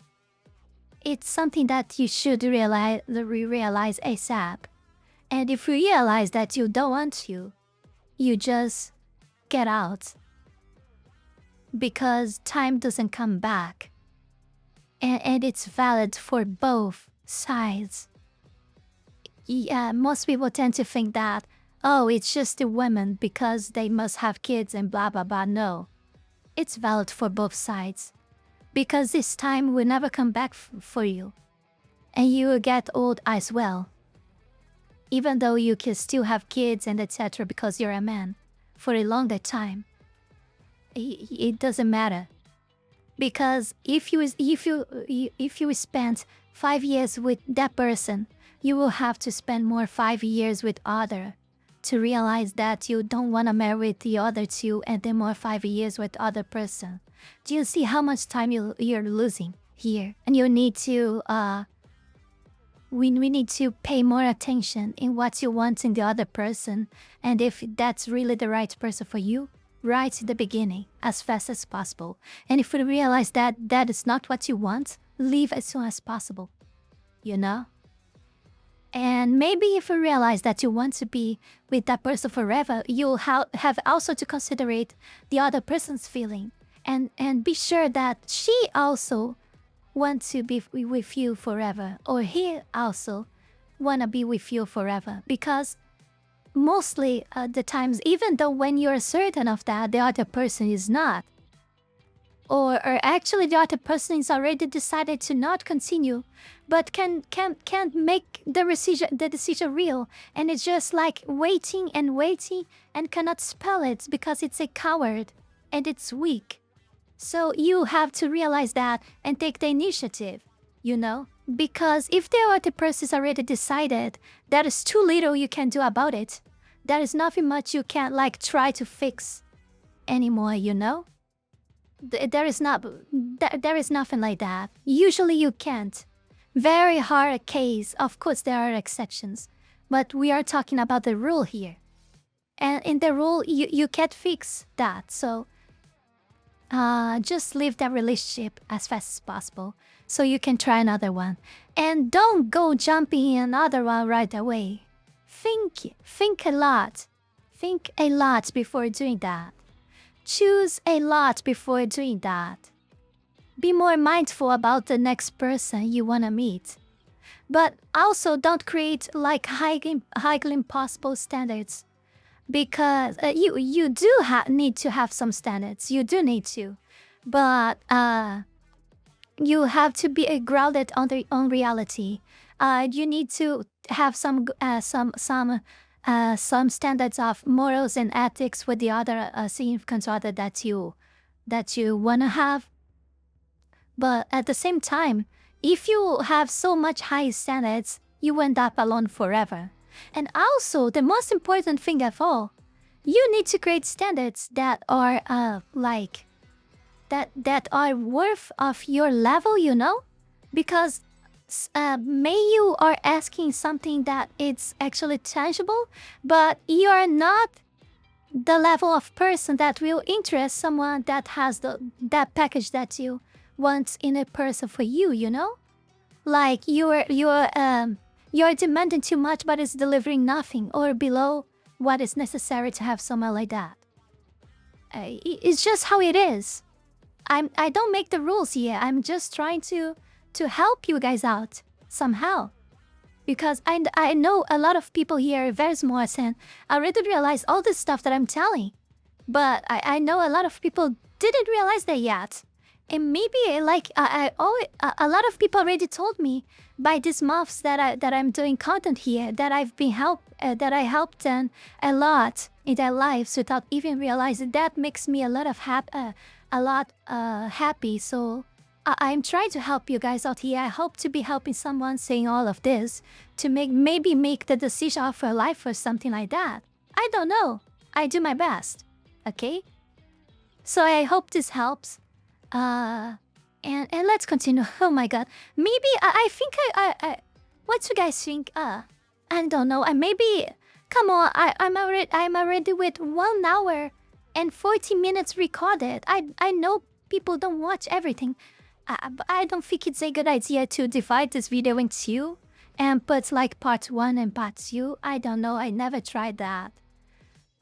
It's something that you should realize ASAP. And if you realize that you don't want to, you just get out. Because time doesn't come back. And it's valid for both sides. Yeah, most people tend to think that, oh, it's just the women because they must have kids and blah blah blah. No, it's valid for both sides. Because this time will never come back for you. And you will get old as well. Even though you can still have kids and etc. because you're a man for a longer time. It doesn't matter. Because if you spend 5 years with that person, you will have to spend more 5 years with other to realize that you don't want to marry the other two and then more 5 years with other person. Do you see how much time you're losing here? And you need to we need to pay more attention in what you want in the other person, and if that's really the right person for you, right at the beginning, as fast as possible. And if you realize that that is not what you want, leave as soon as possible. You know? And maybe if you realize that you want to be with that person forever, you'll have also to consider the other person's feeling. And be sure that she also wants to be with you forever. Or he also want to be with you forever. Because mostly the times, even though when you're certain of that, the other person is not. Or actually the other person is already decided to not continue, but can't make the decision real, and it's just like waiting and cannot spell it because it's a coward and it's weak. So you have to realize that and take the initiative, you know? Because if the other person is already decided, there is too little you can do about it. There is nothing much you can like try to fix anymore, you know? There is nothing like that. Usually you can't. Very hard case. Of course there are exceptions, but we are talking about the rule here. And in the rule you can't fix that. So just leave that relationship as fast as possible so you can try another one. And don't go jumping in another one right away. Think a lot. Think a lot before doing that. Choose a lot before doing that. Be more mindful about the next person you want to meet. But also don't create like highly impossible standards. Because you do need to have some standards. You do need to. But you have to be grounded on reality. You need to have some standards of morals and ethics with the other significant other that you wanna have. But at the same time, if you have so much high standards, you end up alone forever. And also, the most important thing of all, you need to create standards that are that are worth of your level, you know? Because may you are asking something that it's actually tangible, but you are not the level of person that will interest someone that has that package that you want in a person for you, you know? Like you're demanding too much but it's delivering nothing or below what is necessary to have someone like that. It's just how it is. I don't make the rules here. I'm just trying to help you guys out somehow. Because I know a lot of people here are very smart and I already realized all this stuff that I'm telling. But I know a lot of people didn't realize that yet. And maybe like a lot of people already told me by these months that I'm doing content here that I've been that I helped them a lot in their lives without even realizing. That makes me a lot happy. So I'm trying to help you guys out here. I hope to be helping someone saying all of this to maybe make the decision of her life or something like that. I don't know. I do my best. Okay? So I hope this helps. And let's continue. Oh my god. Maybe I think I what do you guys think? I don't know. Maybe come on. I'm already with 1 hour and 40 minutes recorded. I know people don't watch everything. But I don't think it's a good idea to divide this video in two and put like part 1 and part 2. I don't know. I never tried that.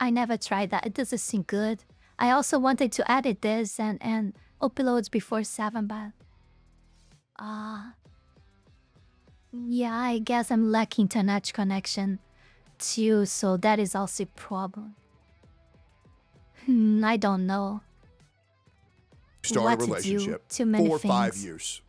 It doesn't seem good. I also wanted to edit this and uploads before 7, but yeah, I guess I'm lacking internet connection too, so that is also a problem. I don't know. Start a relationship. Too many 4 or 5 things. years.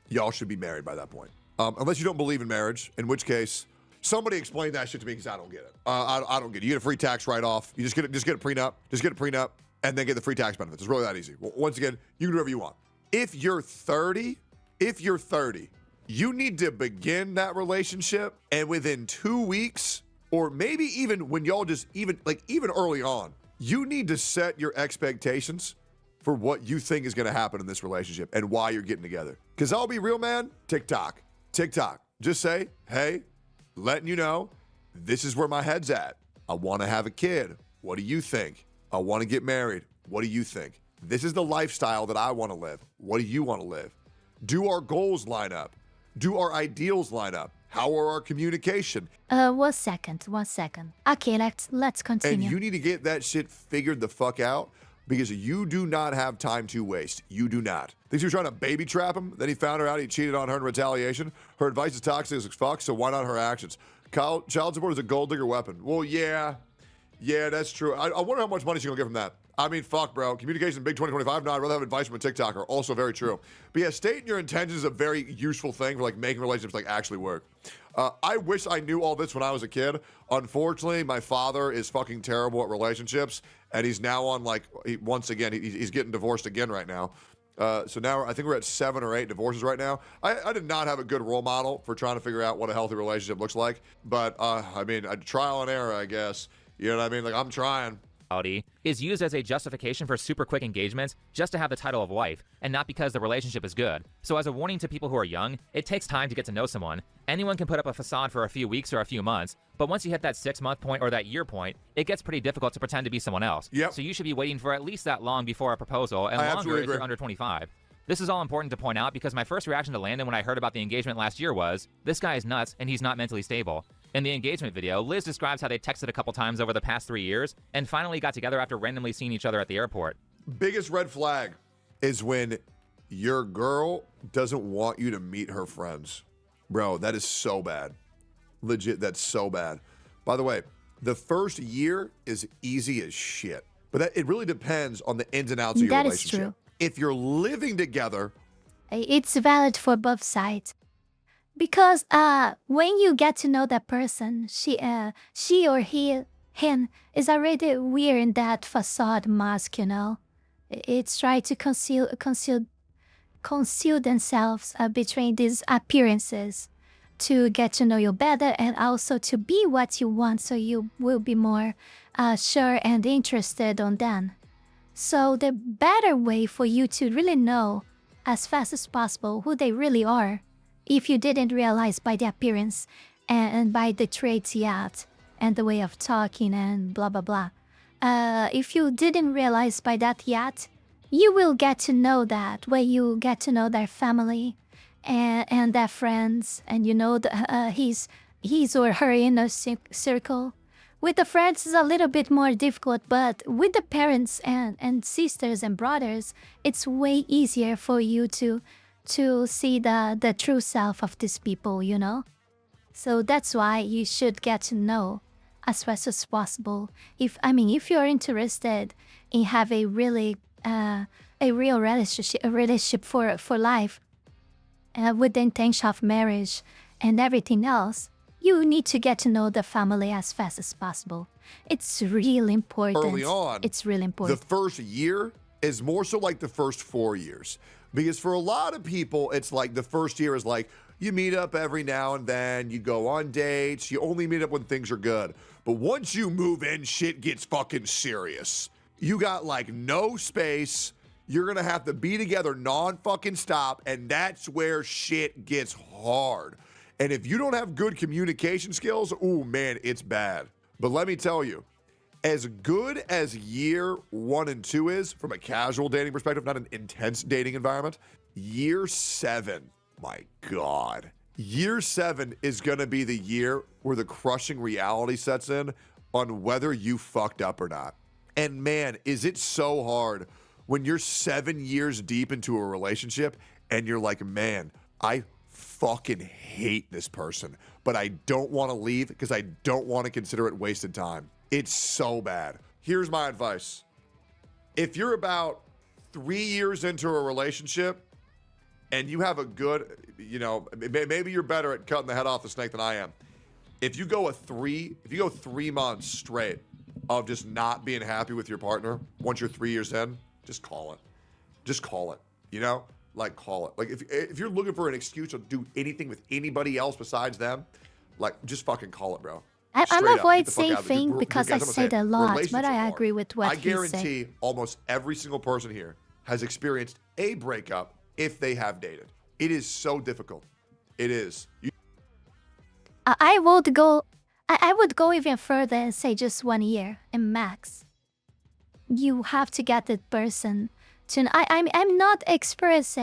Y'all should be married by that point. Unless you don't believe in marriage, in which case, somebody explain that shit to me because I don't get it. I don't get it. You get a free tax write-off. You just get a prenup. Just get a prenup and then get the free tax benefits. It's really that easy. Once again, you can do whatever you want. If you're 30, you need to begin that relationship, and within 2 weeks, or maybe even when y'all just even early on, you need to set your expectations for what you think is going to happen in this relationship and why you're getting together. Because I'll be real, man. TikTok. Just say, hey, letting you know, this is where my head's at. I want to have a kid. What do you think? I want to get married. What do you think? This is the lifestyle that I want to live. What do you want to live? Do our goals line up? Do our ideals line up? How are our communication? 1 second. Okay, let's continue. And you need to get that shit figured the fuck out because you do not have time to waste. You do not. Thinks he was trying to baby trap him. Then he found her out. He cheated on her in retaliation. Her advice is toxic as fuck, so why not her actions? Child support is a gold digger weapon. Well, yeah, that's true. I wonder how much money she's going to get from that. I mean, fuck, bro. Communication big 2025. No, I'd rather have advice from a TikToker. Also very true. But yeah, stating your intentions is a very useful thing for like making relationships like actually work. I wish I knew all this when I was a kid. Unfortunately, my father is fucking terrible at relationships, and he's now on like once again he's getting divorced again right now. So now I think we're at 7 or 8 divorces right now. I did not have a good role model for trying to figure out what a healthy relationship looks like. But I mean, trial and error, I guess. You know what I mean? Like I'm trying. is used as a justification for super quick engagements just to have the title of wife, and not because the relationship is good. So as a warning to people who are young, it takes time to get to know someone. Anyone can put up a facade for a few weeks or a few months, but once you hit that 6-month point or that year point, it gets pretty difficult to pretend to be someone else. Yep. So you should be waiting for at least that long before a proposal, and longer if you're under 25. This is all important to point out because my first reaction to Landon when I heard about the engagement last year was, this guy is nuts and he's not mentally stable. In the engagement video, Liz describes how they texted a couple times over the past 3 years and finally got together after randomly seeing each other at the airport. Biggest red flag is when your girl doesn't want you to meet her friends. Bro, that is so bad. Legit, that's so bad. By the way, the first year is easy as shit. But it really depends on the ins and outs of your relationship. That is true. If you're living together, it's valid for both sides. Because when you get to know that person, she or him is already wearing that facade mask, you know. It's trying to conceal themselves between these appearances to get to know you better and also to be what you want, so you will be more sure and interested on them. So the better way for you to really know as fast as possible who they really are, if you didn't realize by the appearance and by the traits yet, and the way of talking and blah blah blah. If you didn't realize by that yet, you will get to know that when you get to know their family and their friends, and you know his or her inner circle. With the friends, it's a little bit more difficult, but with the parents and sisters and brothers, it's way easier for you to see the true self of these people, you know? So that's why you should get to know as fast as possible. If you're interested in have a really a real relationship for life, with the intention of marriage and everything else, you need to get to know the family as fast as possible. It's really important. early on, It's really important. the first year is more so like the first 4 years. Because for a lot of people, it's like the first year is like, you meet up every now and then, you go on dates, you only meet up when things are good. But once you move in, shit gets fucking serious. You got like no space. You're gonna have to be together non-fucking stop, and that's where shit gets hard. And if you don't have good communication skills, ooh man, it's bad. But let me tell you, as good as year 1 and 2 is from a casual dating perspective, not an intense dating environment, year 7, my God. Year 7 is gonna be the year where the crushing reality sets in on whether you fucked up or not. And man, is it so hard when you're 7 years deep into a relationship and you're like, man, I fucking hate this person, but I don't want to leave because I don't want to consider it wasted time. It's so bad. Here's my advice. If you're about 3 years into a relationship and you have a good, maybe you're better at cutting the head off the snake than I am. If you go 3 months straight of just not being happy with your partner, once you're 3 years in, just call it. Just call it, Like, call it. Like, if you're looking for an excuse to do anything with anybody else besides them, like, just fucking call it, bro. I'm avoid saying thing because I say it a lot, but I agree with what he said. I guarantee almost every single person here has experienced a breakup if they have dated. It is so difficult. It is. I would go even further and say just 1 year and max. You have to get that person to. I'm not experienced.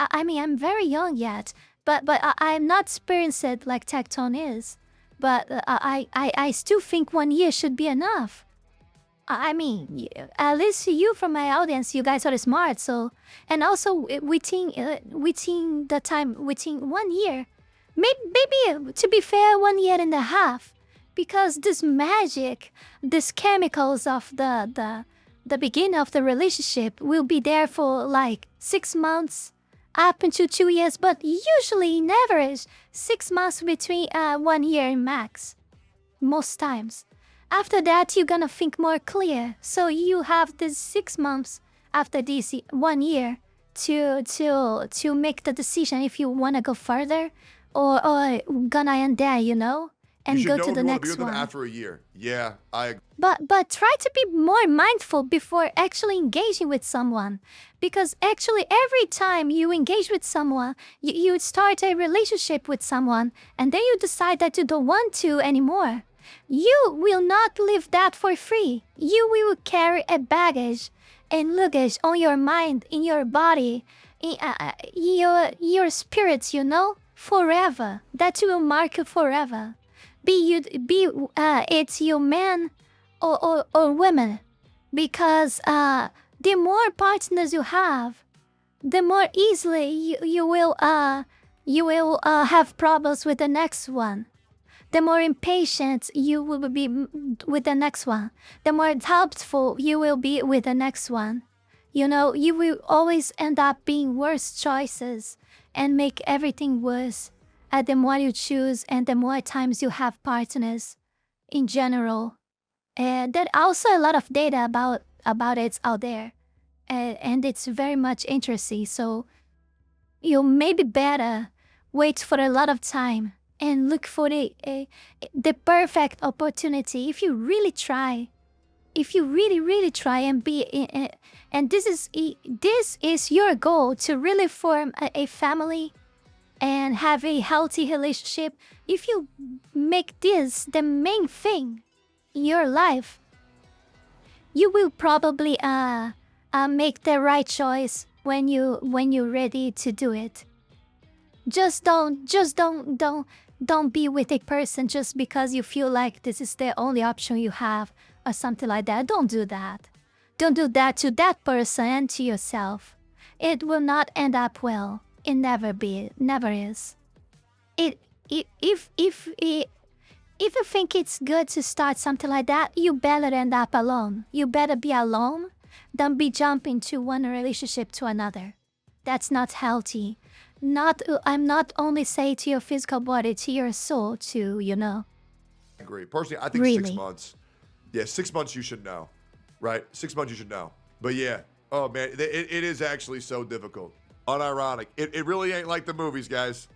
I'm very young yet, but I'm not experienced like Tectone is. But I still think 1 year should be enough. At least you from my audience, you guys are smart. So, and also within 1 year, maybe to be fair, 1 year and a half, because this magic, these chemicals of the beginning of the relationship will be there for like 6 months. Up into 2 years, but usually in average 6 months between 1 year max, most times. After that, you're gonna think more clear. So you have this 6 months after this 1 year to make the decision if you wanna go further or gonna end there. and you should go know to if the you want to be next with them one. after a year. Yeah, But try to be more mindful before actually engaging with someone, because actually every time you engage with someone, you start a relationship with someone, and then you decide that you don't want to anymore. You will not live that for free. You will carry a baggage and luggage on your mind, in your body, in your spirits, you know, forever. That will mark you forever. It's you man or women, because the more partners you have, the more easily you will have problems with the next one. The more impatient you will be with the next one. The more doubtful you will be with the next one. You know, you will always end up being worse choices and make everything worse. The more you choose and the more times you have partners in general. There are also a lot of data about it out there. And it's very much interesting. So you maybe better wait for a lot of time and look for the perfect opportunity. If you really try, if you really try and and this is your goal, to really form a family and have a healthy relationship. If you make this the main thing in your life, you will probably make the right choice when you're ready to do it. Just don't be with a person just because you feel like this is the only option you have or something like that. Don't do that. Don't do that to that person and to yourself. It will not end up well. It never is. If you think it's good to start something like that, you better end up alone. You better be alone than be jumping to one relationship to another. That's not healthy. I'm not only saying to your physical body, to your soul too, you know. I agree. Personally, I think Really? 6 months. Yeah, 6 months you should know, right? 6 months you should know. But yeah, oh man, it is actually so difficult. Unironic. It really ain't like the movies, guys.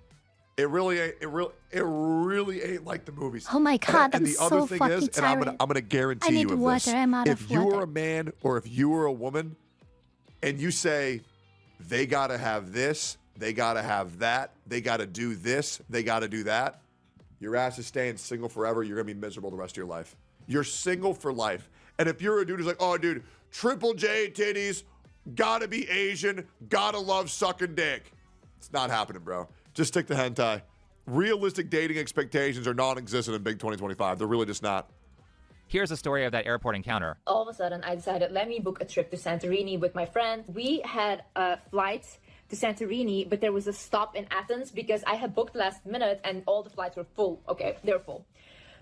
It really ain't. It really ain't like the movies. Oh my God, and I'm the other so thing fucking is, tired. and I'm gonna guarantee I need you of water. this. I'm out If of you water. are a man or if you are a woman, and you say they gotta have this, they gotta have that, they gotta do this, they gotta do that, your ass is staying single forever. You're gonna be miserable the rest of your life. You're single for life. And if you're a dude who's like, oh, dude, Triple J titties, gotta be Asian, gotta love sucking dick, it's not happening, bro. Just stick to hentai. Realistic dating expectations are non-existent in big 2025. They're really just not. Here's a story of that airport encounter. All of a sudden, I decided, let me book a trip to Santorini with my friend. We had a flight to Santorini, but there was a stop in Athens because I had booked last minute and all the flights were full. Okay, they're full.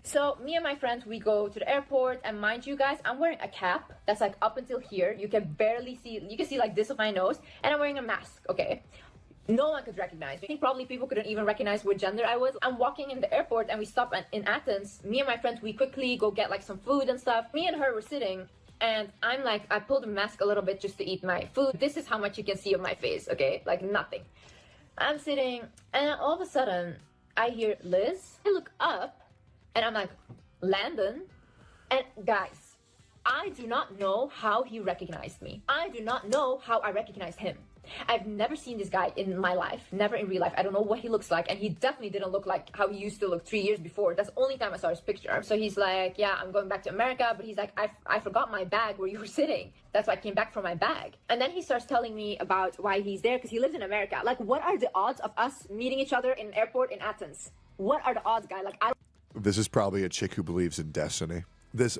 So me and my friends, we go to the airport, and mind you guys, I'm wearing a cap that's like up until here. You can barely see, you can see like this of my nose, and I'm wearing a mask, okay? No one could recognize me. I think probably people couldn't even recognize what gender I was. I'm walking in the airport and we stop in Athens. Me and my friends, we quickly go get like some food and stuff. Me and her were sitting and I'm like, I pulled the mask a little bit just to eat my food. This is how much you can see of my face, okay? Like nothing. I'm sitting and all of a sudden I hear Liz. I look up and I'm like, Landon? And guys, I do not know how he recognized me. I do not know how I recognized him. I've never seen this guy in my life, never in real life. I don't know what he looks like, and he definitely didn't look like how he used to look 3 years before. That's the only time I saw his picture. So he's like, yeah, I'm going back to America, but he's like, I forgot my bag where you were sitting. That's why I came back for my bag. And then he starts telling me about why he's there, because he lives in America. Like, what are the odds of us meeting each other in an airport in Athens? What are the odds, guy? Like, This is probably a chick who believes in destiny. This.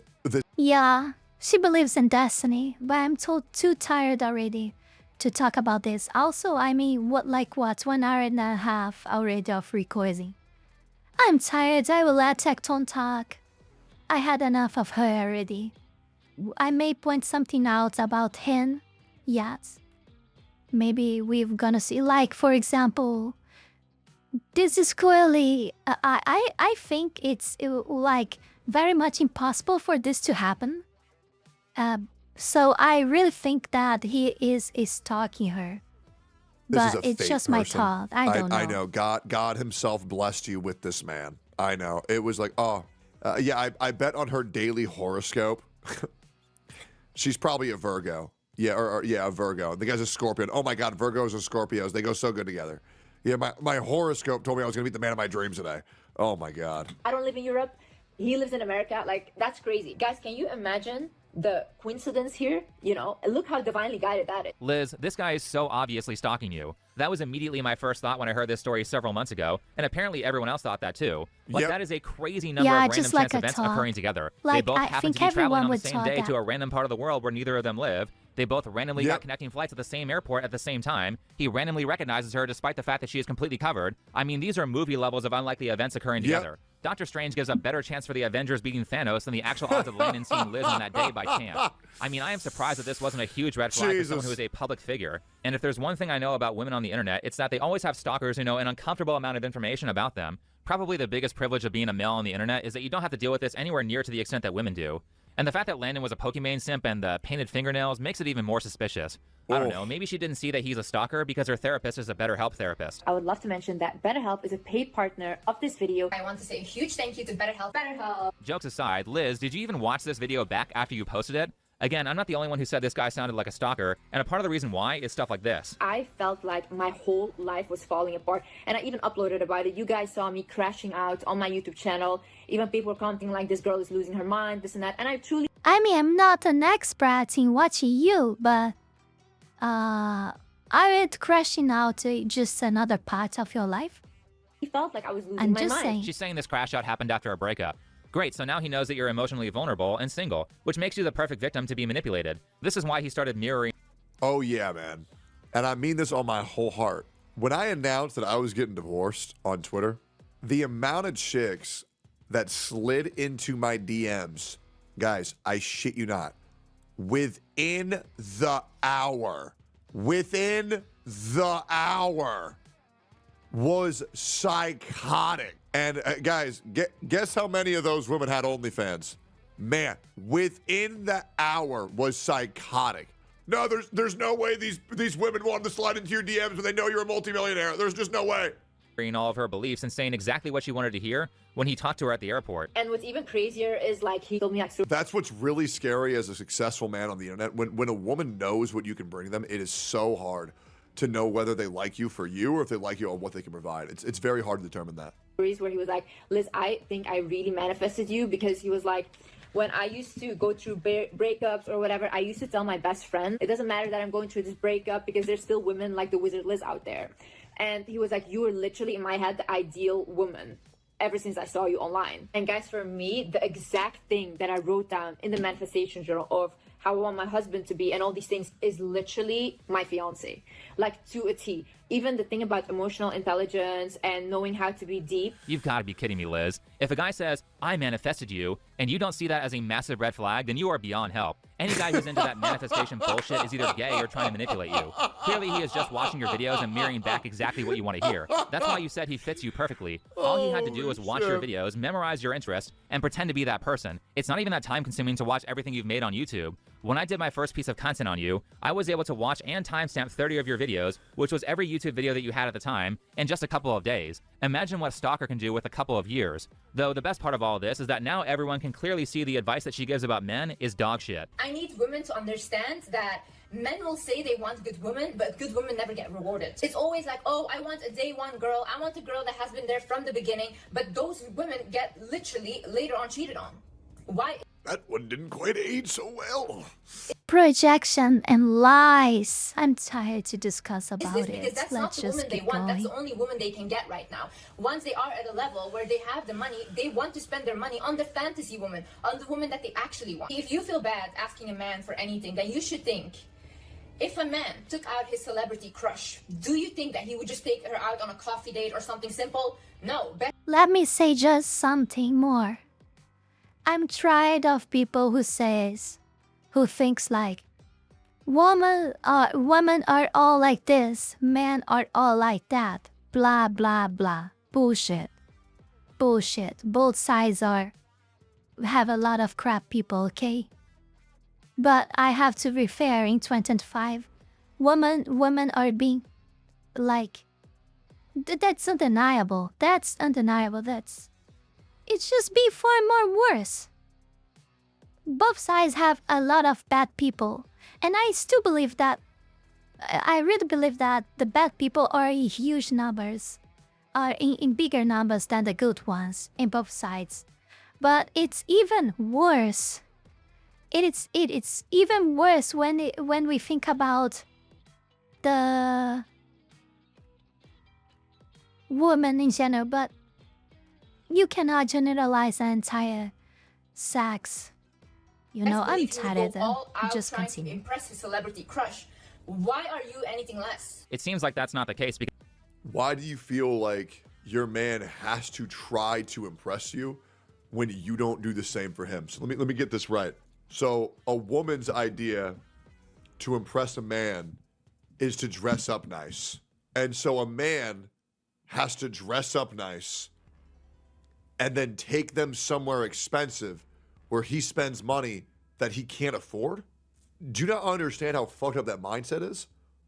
Yeah, she believes in destiny, but I'm too tired already to talk about this. Also, I mean, 1 hour and a half already of recording. I'm tired. I will let Tectone talk. I had enough of her already. I may point something out about him. Yes. Maybe we're gonna see, like, for example, this is clearly, I think it's like very much impossible for this to happen. So I really think that he is stalking her. This But is a it's fate just my person. thought. I don't know. I know. God himself blessed you with this man. I know. It was like, yeah, I bet on her daily horoscope. She's probably a Virgo. Yeah, or yeah, a Virgo. The guy's a Scorpion. Oh my God, Virgos and Scorpios, they go so good together. Yeah, my horoscope told me I was going to meet the man of my dreams today. Oh my God. I don't live in Europe. He lives in America. Like, that's crazy. Guys, can you imagine the coincidence here? You know, look how divinely guided that is. Liz, this guy is so obviously stalking you. That was immediately my first thought when I heard this story several months ago, and apparently everyone else thought that too. Like, that is a crazy number of random chance events occurring together. They both happen to be traveling on the same day to a random part of the world where neither of them live. They both randomly got connecting flights at the same airport at the same time. He randomly recognizes her despite the fact that she is completely covered. I mean, these are movie levels of unlikely events occurring together. Doctor Strange gives a better chance for the Avengers beating Thanos than the actual odds of Landon seeing Liz on that day by chance. I mean, I am surprised that this wasn't a huge red flag for someone who is a public figure. And if there's one thing I know about women on the internet, it's that they always have stalkers who know an uncomfortable amount of information about them. Probably the biggest privilege of being a male on the internet is that you don't have to deal with this anywhere near to the extent that women do. And the fact that Landon was a Pokemon simp and the painted fingernails makes it even more suspicious. I don't know, maybe she didn't see that he's a stalker because her therapist is a BetterHelp therapist. I would love to mention that BetterHelp is a paid partner of this video. I want to say a huge thank you to BetterHelp. BetterHelp. Jokes aside, Liz, did you even watch this video back after you posted it? Again, I'm not the only one who said this guy sounded like a stalker, and a part of the reason why is stuff like this. I felt like my whole life was falling apart, and I even uploaded about it. You guys saw me crashing out on my YouTube channel. Even people were commenting like, this girl is losing her mind, this and that, and I truly... I mean, I'm not an expert in watching you, but are it crashing out just another part of your life? He felt like I was losing my mind. She's saying this crash out happened after a breakup. Great, so now he knows that you're emotionally vulnerable and single, which makes you the perfect victim to be manipulated. This is why he started mirroring. Oh yeah, man. And I mean this on my whole heart. When I announced that I was getting divorced on Twitter, the amount of chicks that slid into my DMs, guys, I shit you not, within the hour, was psychotic. And guys, guess how many of those women had OnlyFans? Man, within the hour was psychotic. No, there's no way these women want to slide into your DMs when they know you're a multimillionaire. There's just no way. All of her beliefs and saying exactly what she wanted to hear when he talked to her at the airport. And what's even crazier is like he told me like... That's what's really scary as a successful man on the internet. When a woman knows what you can bring them, it is so hard to know whether they like you for you or if they like you on what they can provide. It's very hard to determine that. Where he was like, Liz, I think I really manifested you, because he was like, when I used to go through breakups or whatever, I used to tell my best friend, it doesn't matter that I'm going through this breakup because there's still women like the Wizard Liz out there. And he was like, you were literally in my head the ideal woman ever since I saw you online. And guys, for me, the exact thing that I wrote down in the manifestation journal of how I want my husband to be and all these things is literally my fiance, like to a T. Even the thing about emotional intelligence and knowing how to be deep. You've got to be kidding me, Liz. If a guy says, I manifested you, and you don't see that as a massive red flag, then you are beyond help. Any guy who's into that manifestation bullshit is either gay or trying to manipulate you. Clearly, he is just watching your videos and mirroring back exactly what you want to hear. That's why you said he fits you perfectly. All he had to do was watch your videos, memorize your interests, and pretend to be that person. It's not even that time-consuming to watch everything you've made on YouTube. When I did my first piece of content on you, I was able to watch and timestamp 30 of your videos, which was every YouTube video that you had at the time, in just a couple of days. Imagine what a stalker can do with a couple of years. Though the best part of all of this is that now everyone can clearly see the advice that she gives about men is dog shit. I need women to understand that men will say they want good women, but good women never get rewarded. It's always like, oh, I want a day one girl. I want a girl that has been there from the beginning. But those women get literally later on cheated on. Why? That one didn't quite age so well. Projection and lies. I'm tired to discuss about it. Because that's not the woman they want. That's the only woman they can get right now. Once they are at a level where they have the money, they want to spend their money on the fantasy woman, on the woman that they actually want. If you feel bad asking a man for anything, then you should think, if a man took out his celebrity crush, do you think that he would just take her out on a coffee date or something simple? No. Let me say just something more. I'm tired of people who thinks like, women are all like this, men are all like that, blah blah blah, bullshit. Both sides have a lot of crap people, okay? But I have to be fair. In 2025, women are being like, that's undeniable. That's it's just be far more worse. Both sides have a lot of bad people, and I still believe that. I really believe that the bad people are in huge numbers, are in bigger numbers than the good ones in both sides. But it's even worse. It's even worse when we think about the woman in general. But you cannot generalize the entire sex. You know, I'm tired of them. Just continue. To impress his celebrity crush. Why are you anything less? It seems like that's not the case because Why do you feel like your man has to try to impress you when you don't do the same for him? So let me get this right. So a woman's idea to impress a man is to dress up nice. And so a man has to dress up nice and then take them somewhere expensive where he spends money that he can't afford? Do you not understand how fucked up that mindset is?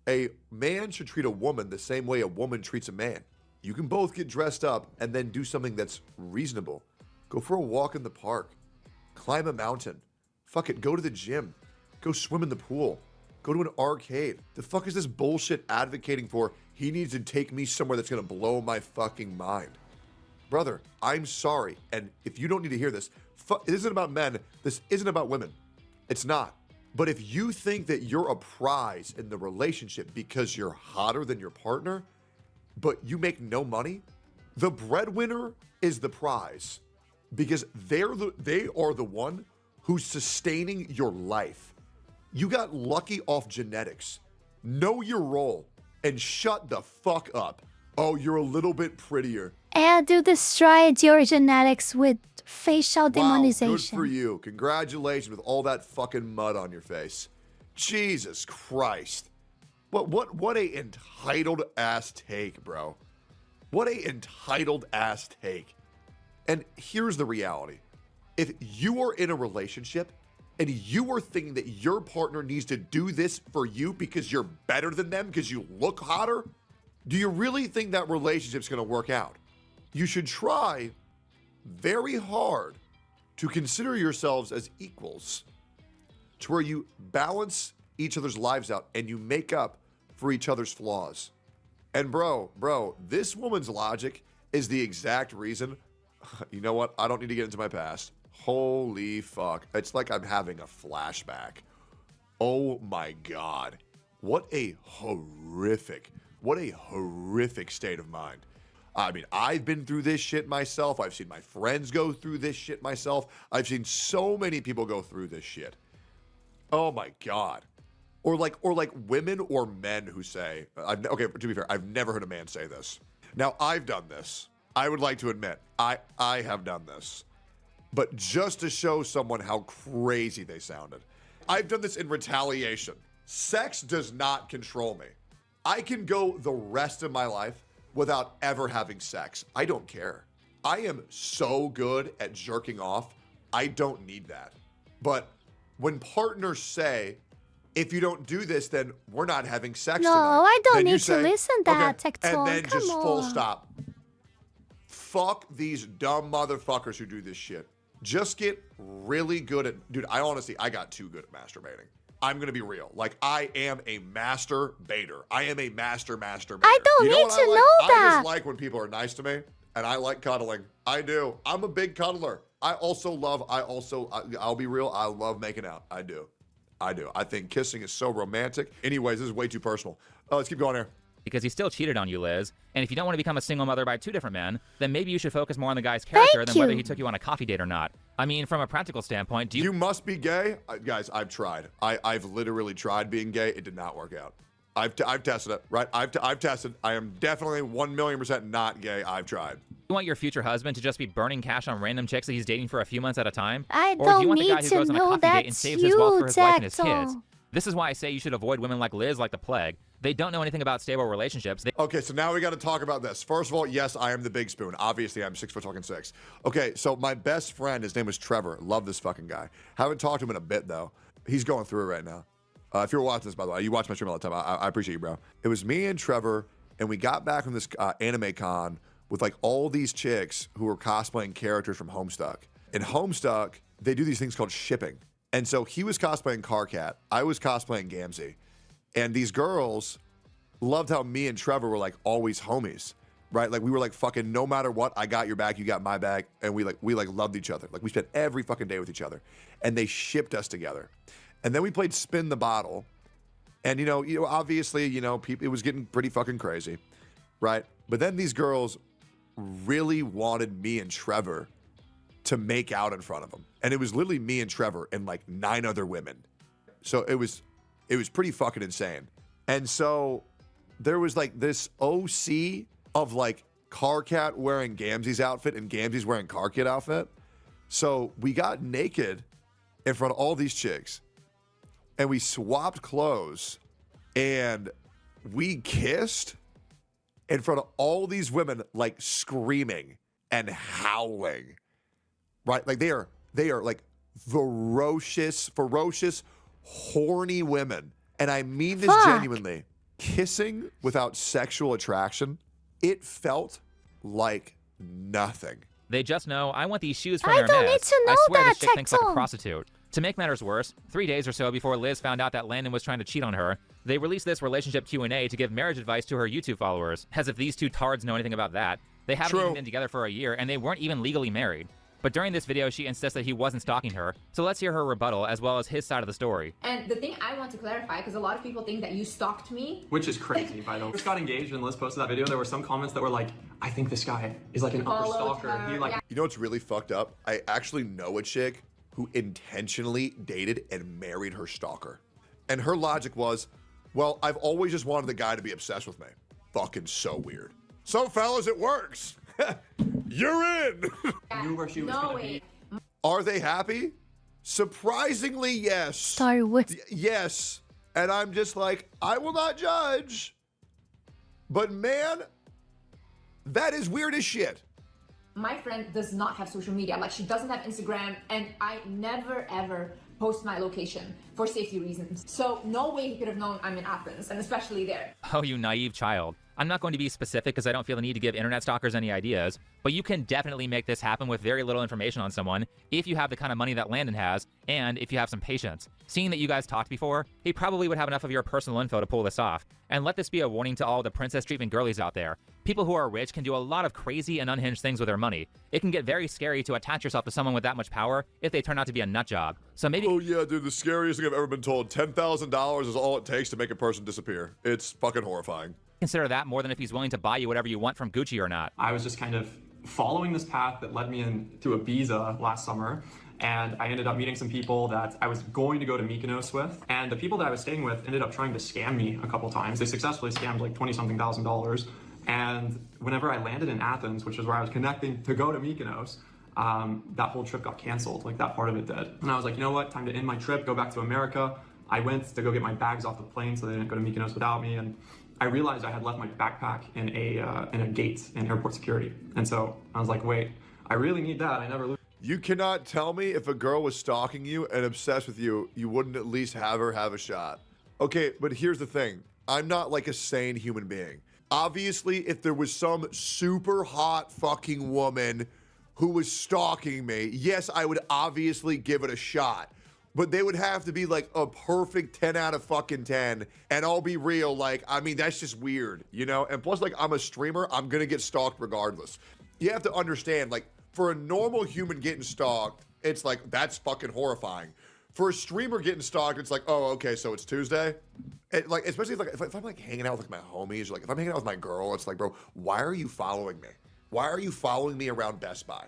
A man should treat a woman the same way a woman treats a man. You can both get dressed up and then do something that's reasonable. Go for a walk in the park. Climb a mountain. Fuck it, go to the gym. Go swim in the pool. Go to an arcade. The fuck is this bullshit advocating for? He needs to take me somewhere that's gonna blow my fucking mind. Brother, I'm sorry. And if you don't need to hear this, it isn't about men. This isn't about women. It's not. But if you think that you're a prize in the relationship because you're hotter than your partner, but you make no money, the breadwinner is the prize because they are the one who's sustaining your life. You got lucky off genetics. Know your role and shut the fuck up. Oh, you're a little bit prettier. And do destroy your genetics with facial Wow, demonization. good for you. Congratulations with all that fucking mud on your face. Jesus Christ. What a entitled ass take, bro. What a entitled ass take. And here's the reality. If you are in a relationship and you are thinking that your partner needs to do this for you because you're better than them, because you look hotter, do you really think that relationship's gonna work out? You should try very hard to consider yourselves as equals, to where you balance each other's lives out and you make up for each other's flaws. And bro, this woman's logic is the exact reason. You know what? I don't need to get into my past. Holy fuck. It's like I'm having a flashback. Oh my God. What a horrific state of mind. I mean, I've been through this shit myself. I've seen my friends go through this shit myself. I've seen so many people go through this shit. Oh my God. Or like women or men who say, okay, to be fair, I've never heard a man say this. Now, I've done this. I would like to admit, I have done this. But just to show someone how crazy they sounded, I've done this in retaliation. Sex does not control me. I can go the rest of my life without ever having sex. I don't care. I am so good at jerking off, I don't need that. But when partners say, if you don't do this, then we're not having sex No, tonight. I don't Then you need to say, listen to that, okay, Tectone. and then Come just full on. stop. Fuck these dumb motherfuckers who do this shit. Just get really good at, dude, I got too good at masturbating. I'm gonna be real. Like, I am a master baiter. I am a master baiter. I don't need to know I that. just like when people are nice to me, and I like cuddling. I do. I'm a big cuddler. I'll be real, I love making out. I do. I think kissing is so romantic. Anyways, this is way too personal. Let's keep going here. because he still cheated on you, Liz. And if you don't want to become a single mother by two different men, then maybe you should focus more on the guy's character than whether he took you on a coffee date or not. I mean, from a practical standpoint, do you... You must be gay? Guys, I've tried. I've literally tried being gay. It did not work out. I've tested it, right? I've tested. I am definitely 1,000,000% not gay. I've tried. You want your future husband to just be burning cash on random chicks that he's dating for a few months at a time? I or do you don't want the guy need who to goes on a know coffee date and that's saves his wealth for his wife and his kids? Tectone. This is why I say you should avoid women like Liz like the plague. They don't know anything about stable relationships. Okay, so now we got to talk about this. First of all, yes, I am the big spoon. Obviously, I'm 6'6". Okay, so my best friend, his name was Trevor. Love this fucking guy. Haven't talked to him in a bit, though. He's going through it right now. If you're watching this, by the way, you watch my stream all the time. I appreciate you, bro. It was me and Trevor, and we got back from this anime con with like all these chicks who were cosplaying characters from Homestuck. In Homestuck, they do these things called shipping. And so he was cosplaying Carcat, I was cosplaying Gamzee. And these girls loved how me and Trevor were like always homies, right? Like we were like fucking no matter what, I got your back, you got my back. And we loved each other. Like we spent every fucking day with each other. And they shipped us together. And then we played Spin the Bottle. And you know, obviously, it was getting pretty fucking crazy, right? But then these girls really wanted me and Trevor to make out in front of them. And it was literally me and Trevor and like 9 other women. So it was pretty fucking insane. And so there was like this OC of like Carcat wearing Gamzee's outfit and Gamzee's wearing Carcat outfit. So we got naked in front of all these chicks and we swapped clothes and we kissed in front of all these women, like screaming and howling, right? Like they are like ferocious, horny women. And I mean this genuinely. Kissing without sexual attraction, it felt like nothing. They just know, I want these shoes from I their don't miss. need to know I swear that, this chick thinks like a Tectone. prostitute. To make matters worse, 3 days or so before Liz found out that Landon was trying to cheat on her, they released this relationship Q&A to give marriage advice to her YouTube followers. As if these two tards know anything about that. They haven't even been together for a year, and they weren't even legally married. But during this video, she insists that he wasn't stalking her. So let's hear her rebuttal, as well as his side of the story. And the thing I want to clarify, because a lot of people think that you stalked me. Which is crazy, by the way. First got engaged and Liz posted that video, there were some comments that were like, I think this guy is like an upper stalker. He like, You know what's really fucked up? I actually know a chick who intentionally dated and married her stalker. And her logic was, well, I've always just wanted the guy to be obsessed with me. Fucking so weird. So fellas, it works. You're in. knew where she was gonna be. Are they happy? Surprisingly, yes. Sorry, what? Yes. And I'm just like, I will not judge. But man, that is weird as shit. My friend does not have social media. Like, she doesn't have Instagram, and I never ever post my location for safety reasons. So no way he could have known I'm in Athens, and especially there. Oh, you naive child. I'm not going to be specific because I don't feel the need to give internet stalkers any ideas, but you can definitely make this happen with very little information on someone if you have the kind of money that Landon has, and if you have some patience. Seeing that you guys talked before, he probably would have enough of your personal info to pull this off. And let this be a warning to all the princess treatment girlies out there. People who are rich can do a lot of crazy and unhinged things with their money. It can get very scary to attach yourself to someone with that much power if they turn out to be a nut job. So maybe— Oh yeah, dude, the scariest thing I've ever been told. $10,000 is all it takes to make a person disappear. It's fucking horrifying. consider that more than if he's willing to buy you whatever you want from Gucci or not. I was just kind of following this path that led me into Ibiza last summer. And I ended up meeting some people that I was going to go to Mykonos with. And the people that I was staying with ended up trying to scam me a couple times. They successfully scammed like $20-something thousand. And whenever I landed in Athens, which is where I was connecting to go to Mykonos, that whole trip got canceled, like that part of it did. And I was like, you know what, time to end my trip, go back to America. I went to go get my bags off the plane so they didn't go to Mykonos without me. And I realized I had left my backpack in a gate in airport security. And so I was like, wait, I really need that. I never lose. You cannot tell me if a girl was stalking you and obsessed with you, you wouldn't at least have her have a shot. Okay, but here's the thing. I'm not like a sane human being. Obviously, if there was some super hot fucking woman who was stalking me, yes, I would obviously give it a shot. But they would have to be like a perfect 10 out of fucking 10. And I'll be real, like, I mean, that's just weird, you know? And plus, like, I'm a streamer, I'm gonna get stalked regardless. You have to understand, like, for a normal human getting stalked, it's like, that's fucking horrifying. For a streamer getting stalked, it's like, oh, okay, so it's Tuesday? Like, especially if I'm like hanging out with like my homies, or like if I'm hanging out with my girl, it's like, bro, why are you following me? Why are you following me around Best Buy?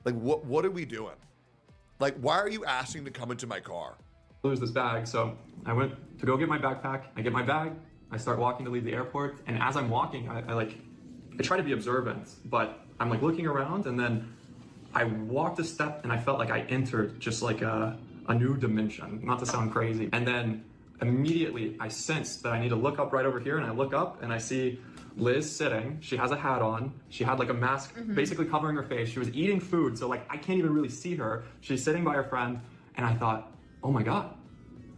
Like, what are we doing? Like, why are you asking to come into my car? Lose this bag. So I went to go get my backpack. I get my bag. I start walking to leave the airport. And as I'm walking, I try to be observant, but I'm like looking around, and then I walked a step and I felt like I entered just like a new dimension, not to sound crazy. And then immediately I sensed that I need to look up right over here, and I look up and I see Liz sitting. She has a hat on. She had like a mask basically covering her face. She was eating food, so like I can't even really see her. She's sitting by her friend, and I thought, oh my God,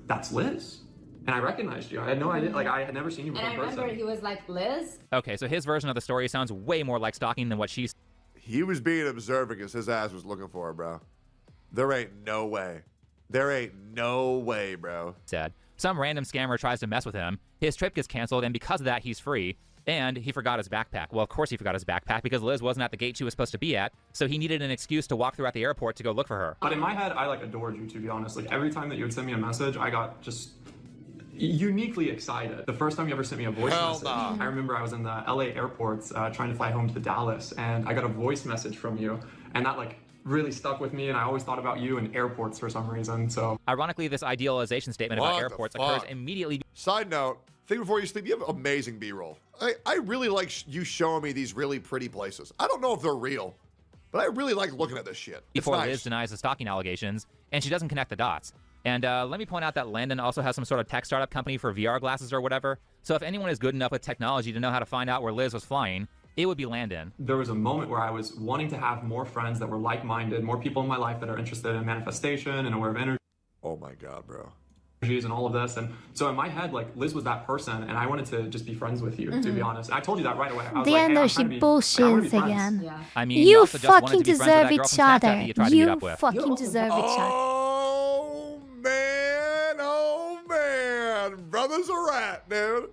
that's Liz. and I recognized you. I had no idea, like I had never seen you before. And I remember he was like, Liz? Okay, so his version of the story sounds way more like stalking than what she's. He was being observant because his ass was looking for her, bro. There ain't no way. There ain't no way, bro. Said. Some random scammer tries to mess with him. His trip gets canceled, and because of that, he's free. And he forgot his backpack. Well, of course he forgot his backpack because Liz wasn't at the gate she was supposed to be at, so he needed an excuse to walk throughout the airport to go look for her. But in my head, I like adored you, to be honest. Like every time that you would send me a message, I got just uniquely excited. The first time you ever sent me a voice message, I remember I was in the LA airports trying to fly home to Dallas, and I got a voice message from you, and that like really stuck with me, and I always thought about you in airports for some reason. So ironically, this idealization statement about airports occurs immediately. Side note, think before you sleep, you have amazing B-roll. I really like you showing me these really pretty places. I don't know if they're real, but I really like looking at this shit. Before nice. Liz denies the stalking allegations, and she doesn't connect the dots. And let me point out that Landon also has some sort of tech startup company for VR glasses or whatever. So if anyone is good enough with technology to know how to find out where Liz was flying, it would be Landon. There was a moment where I was wanting to have more friends that were like-minded, more people in my life that are interested in manifestation and aware of energy. Oh my God, bro. And all of this, and so in my head, like Liz was that person, and I wanted to just be friends with you, to be honest. I told you that right away. I was The like, end hey, she bullshits again. Yeah. I mean, You also just wanted fucking to be friends with that deserve girl each from Snapchat other. that you tried to meet You up with. fucking deserve each other. Oh man, brother's a rat, dude.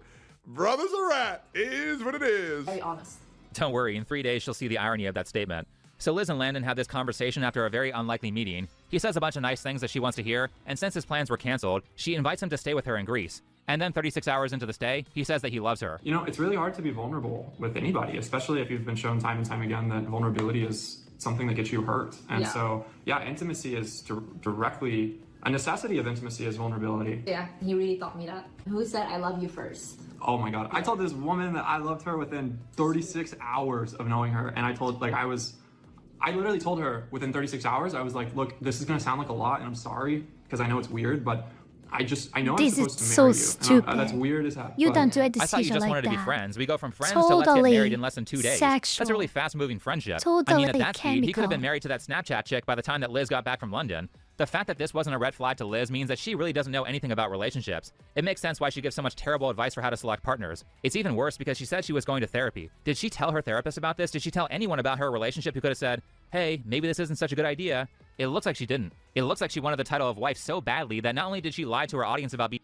Brother's a rat. Is what it is. Very honest. Don't worry, in 3 days she'll see the irony of that statement. So Liz and Landon have this conversation after a very unlikely meeting. He says a bunch of nice things that she wants to hear, and since his plans were canceled, she invites him to stay with her in Greece. And then 36 hours into the stay, he says that he loves her. You know, it's really hard to be vulnerable with anybody, especially if you've been shown time and time again that vulnerability is something that gets you hurt. And so, yeah, intimacy is directly, a necessity of intimacy is vulnerability. Yeah, he really taught me that. Who said I love you first? Oh my God. I told this woman that I loved her within 36 hours of knowing her. And I literally told her within 36 hours, I was like, look, this is going to sound like a lot, and I'm sorry, because I know it's weird, but I know This I'm is supposed to so marry you. stupid. That's weird as hell. You but- don't do a I thought you decision just like wanted to be that. friends. We go from friends to let's get Totally married in less than 2 days. That's sexual. a really fast-moving friendship. I Totally mean, at that speed, he could have been chemical. married to that Snapchat chick by the time that Liz got back from London. The fact that this wasn't a red flag to Liz means that she really doesn't know anything about relationships. It makes sense why she gives so much terrible advice for how to select partners. It's even worse because she said she was going to therapy. Did she tell her therapist about this? Did she tell anyone about her relationship who could have said, hey, maybe this isn't such a good idea? It looks like she didn't. It looks like she wanted the title of wife so badly that not only did she lie to her audience about being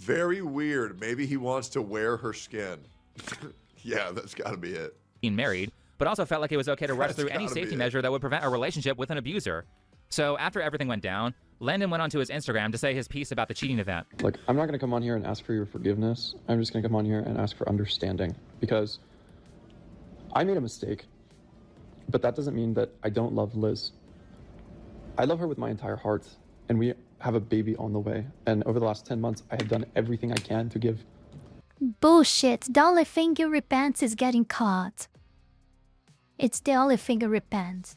Very weird. Maybe he wants to wear her skin. Yeah, that's got to be it. married, but also felt like it was okay to rush That's through any gotta be safety it. measure that would prevent a relationship with an abuser. So after everything went down, Landon went onto his Instagram to say his piece about the cheating event. Like, I'm not going to come on here and ask for your forgiveness. I'm just going to come on here and ask for understanding, because I made a mistake, but that doesn't mean that I don't love Liz. I love her with my entire heart, and we have a baby on the way. And over the last 10 months, I have done everything I can to give. Bullshit. The only thing you repent is getting caught. It's the only thing you repent.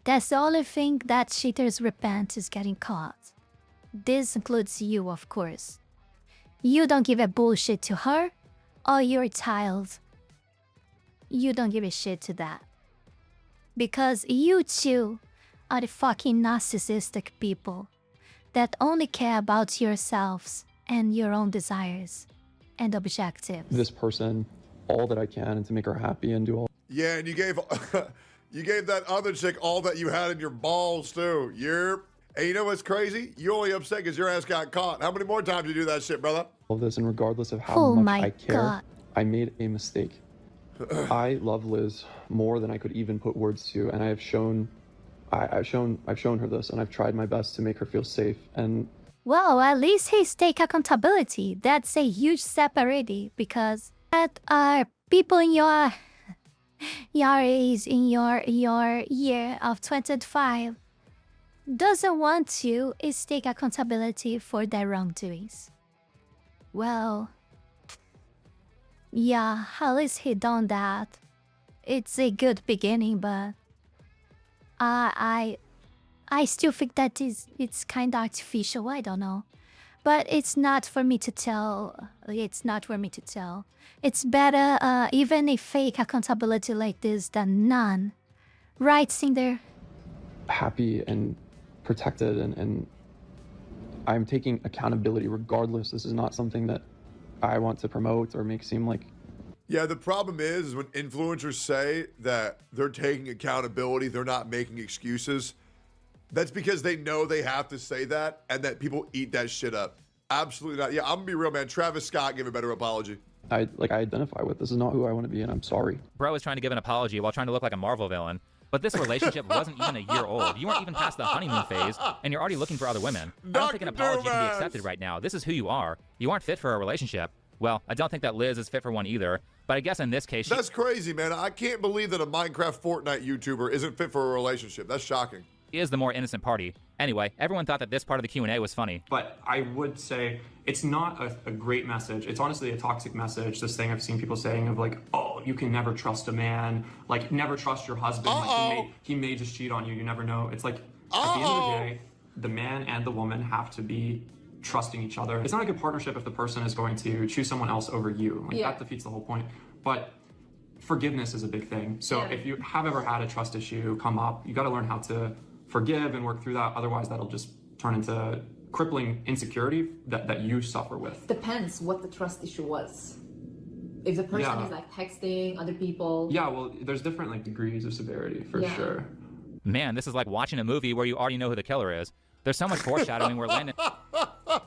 That's the only thing that cheaters repent is getting caught. This includes you, of course. You don't give a bullshit to her or your child. You don't give a shit to that. Because you two are the fucking narcissistic people that only care about yourselves and your own desires and objectives. This person all that I can and to make her happy and do all. Yeah, and you gave you gave that other chick all that you had in your balls too. Yep. And you know what's crazy? You only upset because your ass got caught. How many more times you do that shit, brother? Of this, and regardless of how Oh much my I care, God. I made a mistake. I love Liz more than I could even put words to, and I've shown her this, and I've tried my best to make her feel safe. And Well, at least he's take accountability. That's a huge step already, because that are people in your age, in your year of 25 doesn't want to is take accountability for their wrongdoings. Well, yeah, at least he done that. It's a good beginning, but I still think that it's kind of artificial. I don't know, but it's not for me to tell. It's not for me to tell. It's better even a fake accountability like this than none. Right, Cinder? happy and protected, and I'm taking accountability regardless. This is not something that I want to promote or make seem like. Yeah, the problem is when influencers say that they're taking accountability, they're not making excuses. That's because they know they have to say that and that people eat that shit up. Absolutely not. Yeah, I'm gonna be real, man. Travis Scott gave a better apology. I identify with. This is not who I want to be, and I'm sorry. Bro is trying to give an apology while trying to look like a Marvel villain. But this relationship wasn't even a year old. You weren't even past the honeymoon phase, and you're already looking for other women. I don't think an apology can be accepted right now. This is who you are. You aren't fit for a relationship. Well, I don't think that Liz is fit for one either. But I guess in this case, that's crazy, man. I can't believe that a Minecraft Fortnite YouTuber isn't fit for a relationship. That's shocking. She is the more innocent party. Anyway, everyone thought that this part of the Q&A was funny. But I would say it's not a great message. It's honestly a toxic message. This thing I've seen people saying of like, oh, you can never trust a man. Like, never trust your husband. Like, he may just cheat on you. You never know. It's like, at the end of the day, the man and the woman have to be trusting each other. It's not a good partnership if the person is going to choose someone else over you. Like, that defeats the whole point. But forgiveness is a big thing. So if you have ever had a trust issue come up, you got to learn how to forgive and work through that. Otherwise, that'll just turn into crippling insecurity that you suffer with. Depends what the trust issue was. If the person is like texting other people. Yeah, well, there's different like degrees of severity for sure. Man, this is like watching a movie where you already know who the killer is. There's so much foreshadowing where Landon...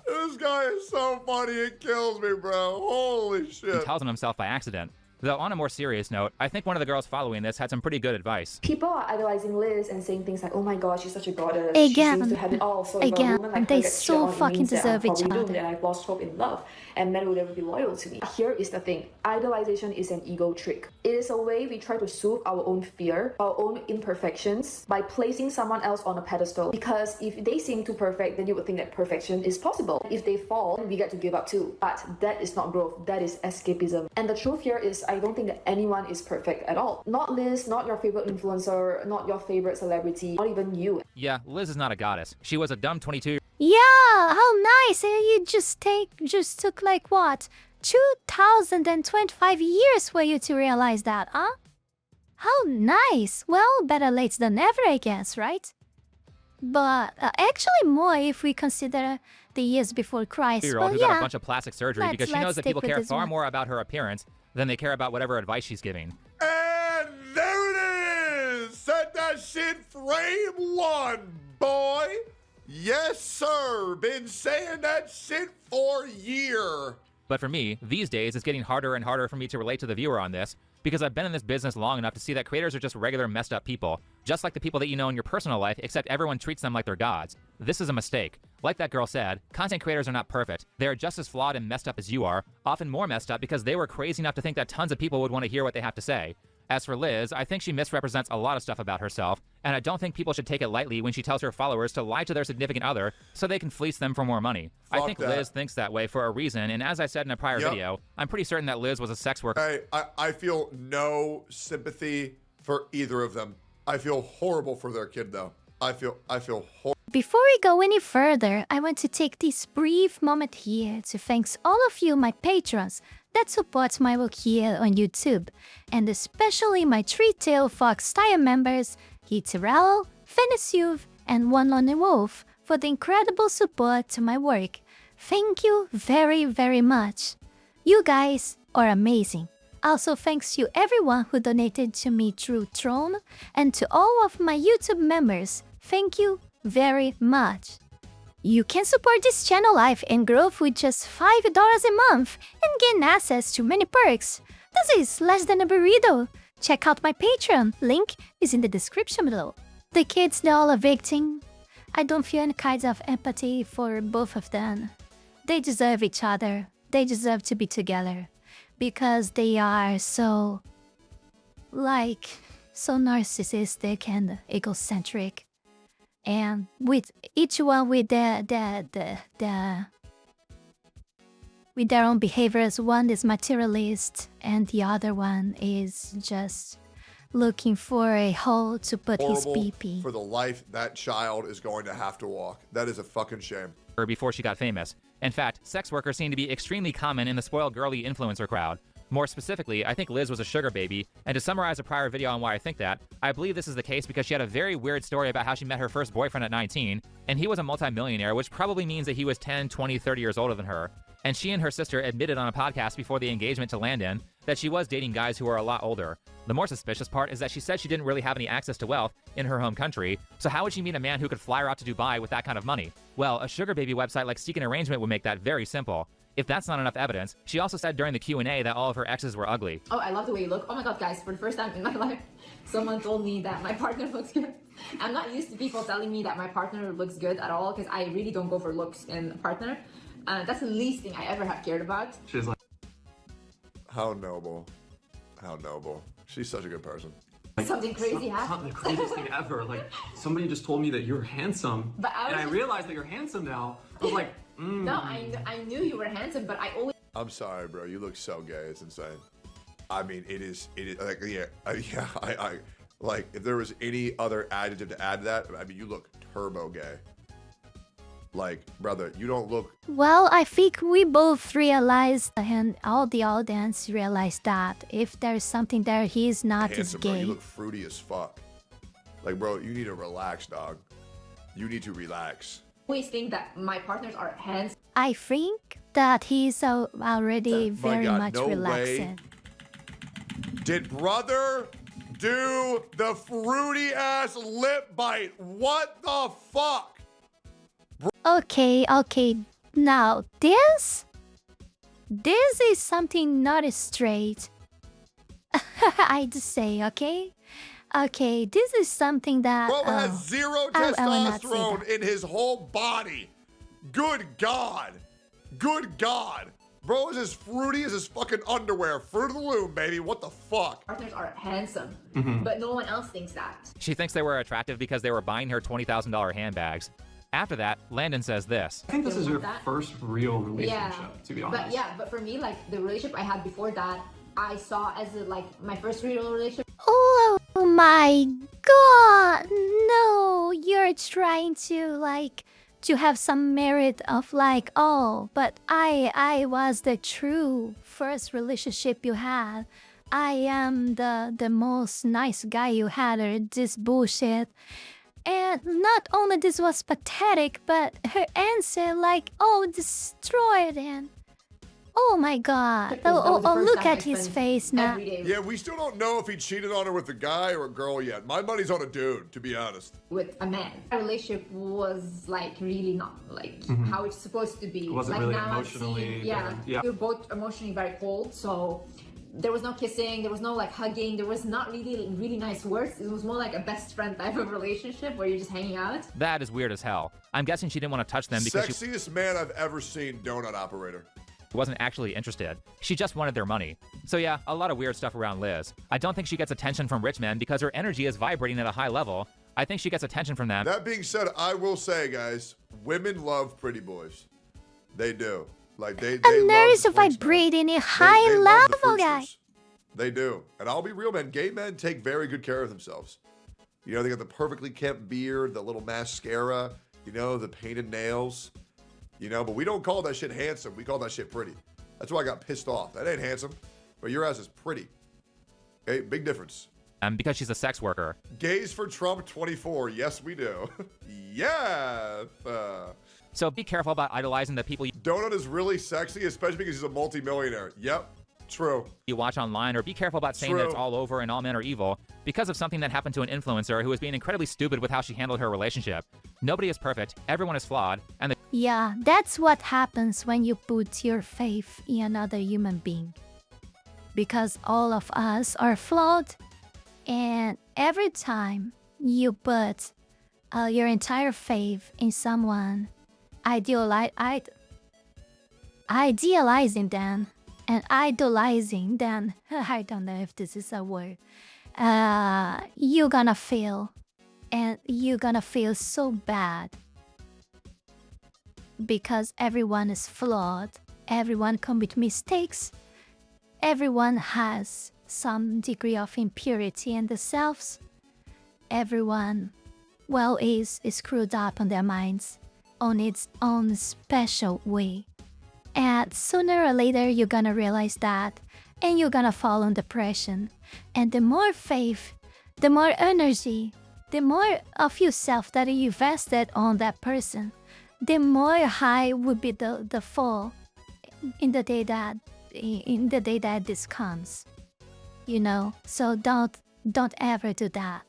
This guy is so funny, it kills me, bro. Holy shit. He tells on himself by accident. Though on a more serious note, I think one of the girls following this had some pretty good advice. People are idolizing Liz and saying things like, oh my god, she's such a goddess. Again, she seems to have it all. So if a woman like they her gets so shit on, fucking deserve each other. And I've lost hope in love, and men will never be loyal to me. Here is the thing. Idolization is an ego trick. It is a way we try to soothe our own fear, our own imperfections, by placing someone else on a pedestal. Because if they seem too perfect, then you would think that perfection is possible. If they fall, we get to give up too. But that is not growth. That is escapism. And the truth here is, I don't think that anyone is perfect at all. Not Liz, not your favorite influencer, not your favorite celebrity, not even you. Yeah, Liz is not a goddess. She was a dumb 22. Yeah, how nice. You just took like what? 2025 years for you to realize that, huh? How nice. Well, better late than never, I guess, right? But actually more if we consider the years before Christ. Year-old who got a bunch of plastic surgery because she knows that people care far one. more about her appearance than they care about whatever advice she's giving. And there it is! Set that shit frame one, boy! Yes, sir! Been saying that shit for a year! But for me, these days, it's getting harder and harder for me to relate to the viewer on this, because I've been in this business long enough to see that creators are just regular messed up people, just like the people that you know in your personal life, except everyone treats them like they're gods. This is a mistake. Like that girl said, content creators are not perfect. They are just as flawed and messed up as you are, often more messed up because they were crazy enough to think that tons of people would want to hear what they have to say. As for Liz, I think she misrepresents a lot of stuff about herself, and I don't think people should take it lightly when she tells her followers to lie to their significant other so they can fleece them for more money. I think Liz thinks that way for a reason, and as I said in a prior video, I'm pretty certain that Liz was a sex worker. Hey, I feel no sympathy for either of them. I feel horrible for their kid, though. I feel horrible. Before we go any further, I want to take this brief moment here to thank all of you, my patrons, that support my work here on YouTube, and especially my Three-Tailed Fox tier members, Heath Rowell, Fenny Sylvy, and One Lonely Wolf, for the incredible support to my work. Thank you very, very much. You guys are amazing. Also thanks to everyone who donated to me through Tron, and to all of my YouTube members. Thank you very much. You can support this channel life and growth with just $5 a month and gain access to many perks. This is less than a burrito. Check out my Patreon, link is in the description below. The kids they're all evicting. I don't feel any kind of empathy for both of them. They deserve each other. They deserve to be together. Because they are so narcissistic and egocentric. And with each one with their own behaviors. One is materialist and the other one is just looking for a hole to put his pee-pee. For the life that child is going to have to walk. That is a fucking shame. Before she got famous. In fact, sex workers seem to be extremely common in the spoiled girly influencer crowd. More specifically, I think Liz was a sugar baby, and to summarize a prior video on why I think that, I believe this is the case because she had a very weird story about how she met her first boyfriend at 19, and he was a multimillionaire, which probably means that he was 10, 20, 30 years older than her. And she and her sister admitted on a podcast before the engagement to Landon that she was dating guys who were a lot older. The more suspicious part is that she said she didn't really have any access to wealth in her home country, so how would she meet a man who could fly her out to Dubai with that kind of money? Well, a sugar baby website like Seek an Arrangement would make that very simple. If that's not enough evidence, she also said during the Q&A that all of her exes were ugly. Oh, I love the way you look. Oh my god, guys, for the first time in my life, someone told me that my partner looks good. I'm not used to people telling me that my partner looks good at all, because I really don't go for looks in a partner. That's the least thing I ever have cared about. She's like, how noble. How noble. She's such a good person. Something crazy happened. It's not the craziest thing ever. Like, somebody just told me that you're handsome. But I realized that you're handsome now. I was like, No, I knew you were handsome, but I always... I'm sorry, bro. You look so gay. It's insane. I mean, it is like, I like, if there was any other adjective to add to that, I mean, you look turbo gay. Like, brother, you don't look... Well, I think we both realized, and all the audience realized that if there's something there, he's not as handsome, bro. gay. You look fruity as fuck. Like, bro, you need to relax, dog. You need to relax. always think that my partners are handsome. I think that he's already very much no relaxing. Way. Did brother do the fruity ass lip bite? What the fuck? Okay. Now this is something not straight. I'd say, okay? Okay, this is something that... Bro has zero I will not say testosterone that. in his whole body. Good God. Good God. Bro is as fruity as his fucking underwear. Fruit of the Loom, baby. What the fuck? Partners are handsome, but no one else thinks that. She thinks they were attractive because they were buying her $20,000 handbags. After that, Landon says this. I think this is your first real relationship, to be honest. But for me, like, the relationship I had before that, I saw as my first real relationship. Oh my god! No, you're trying to to have some merit of but I was the true first relationship you had. I am the most nice guy you had, or this bullshit. And not only this was pathetic, but her answer destroyed and oh my god. Oh, look at his face now. Yeah, we still don't know if he cheated on her with a guy or a girl yet. My money's on a dude, to be honest. With a man. Our relationship was really not how it's supposed to be. It wasn't really now emotionally. yeah. We were both emotionally very cold, so there was no kissing, there was no hugging, there was not really nice words. It was more like a best friend type of relationship where you're just hanging out. That is weird as hell. I'm guessing she didn't want to touch them because Sexiest man I've ever seen, donut operator. wasn't actually interested. She just wanted their money. So yeah, a lot of weird stuff around Liz. I don't think she gets attention from rich men because her energy is vibrating at a high level. I think she gets attention from them. That being said, I will say, guys, women love pretty boys. They do. They and there love is the a freaks, man. vibrating a high They love the level, guy. freaksters. They do. And I'll be real, man. Gay men take very good care of themselves. You know, they got the perfectly kept beard, the little mascara, the painted nails. But we don't call that shit handsome. We call that shit pretty. That's why I got pissed off. That ain't handsome, but your ass is pretty. Okay, big difference. Because she's a sex worker. Gays for Trump 24. Yes, we do. Yes. So be careful about idolizing the people Donut is really sexy, especially because he's a multimillionaire. Yep, true. you watch online, or be careful about saying that it's all over and all men are evil because of something that happened to an influencer who was being incredibly stupid with how she handled her relationship. Nobody is perfect, everyone is flawed, and Yeah, that's what happens when you put your faith in another human being. Because all of us are flawed, and every time you put your entire faith in someone, idealizing them and idolizing them, I don't know if this is a word, you're gonna fail, and you're gonna feel so bad. Because everyone is flawed, everyone commits mistakes, everyone has some degree of impurity in themselves, everyone, is screwed up on their minds on its own special way. And sooner or later, you're gonna realize that and you're gonna fall on depression. And the more faith, the more energy, the more of yourself that you invested on that person, the more high would be the fall in the day that this comes. You know, so don't ever do that.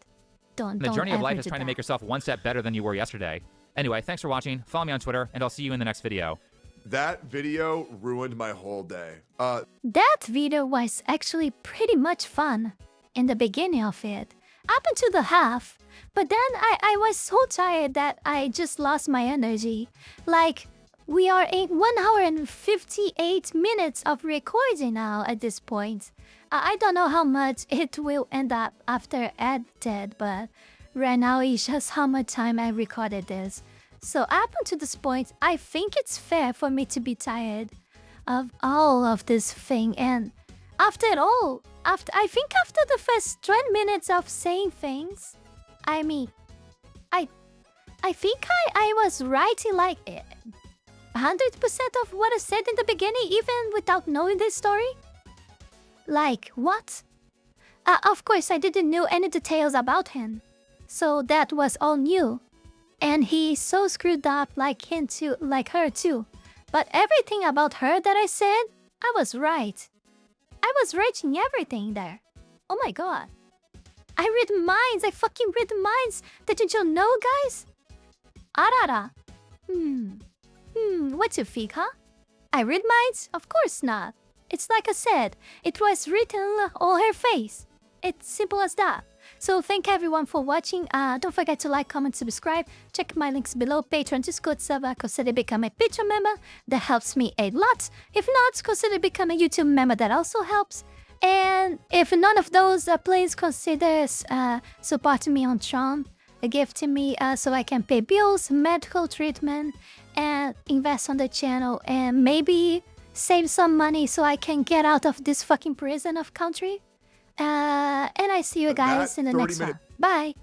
The journey of life is trying to that. make yourself one step better than you were yesterday. Anyway, thanks for watching. Follow me on Twitter, and I'll see you in the next video. That video ruined my whole day. That video was actually pretty much fun in the beginning of it, up until the half. But then I was so tired that I just lost my energy. Like, we are in 1 hour and 58 minutes of recording now at this point. I don't know how much it will end up after edited, but right now it's just how much time I recorded this. So up until this point, I think it's fair for me to be tired of all of this thing. And after it all, I think after the first 20 minutes of saying things, I mean, I think I was writing like 100% of what I said in the beginning, even without knowing this story. Like, what? Of course, I didn't know any details about him. So that was all new. And he's so screwed up like him too, like her too. But everything about her that I said, I was right. I was writing everything there. Oh my god. I read minds. I fucking read minds. Didn't you know, guys? Arara. What you think, huh? I read minds? Of course not. It's like I said, it was written on her face. It's simple as that. So thank everyone for watching. Don't forget to like, comment, subscribe. Check my links below. Patreon, Discord server. Consider becoming a Patreon member. That helps me a lot. If not, consider becoming a YouTube member. That also helps. And if none of those, please consider supporting me on Tron. Gifting me so I can pay bills, medical treatment, and invest on the channel. And maybe save some money so I can get out of this fucking prison of country. And I see you guys in the next one. Bye.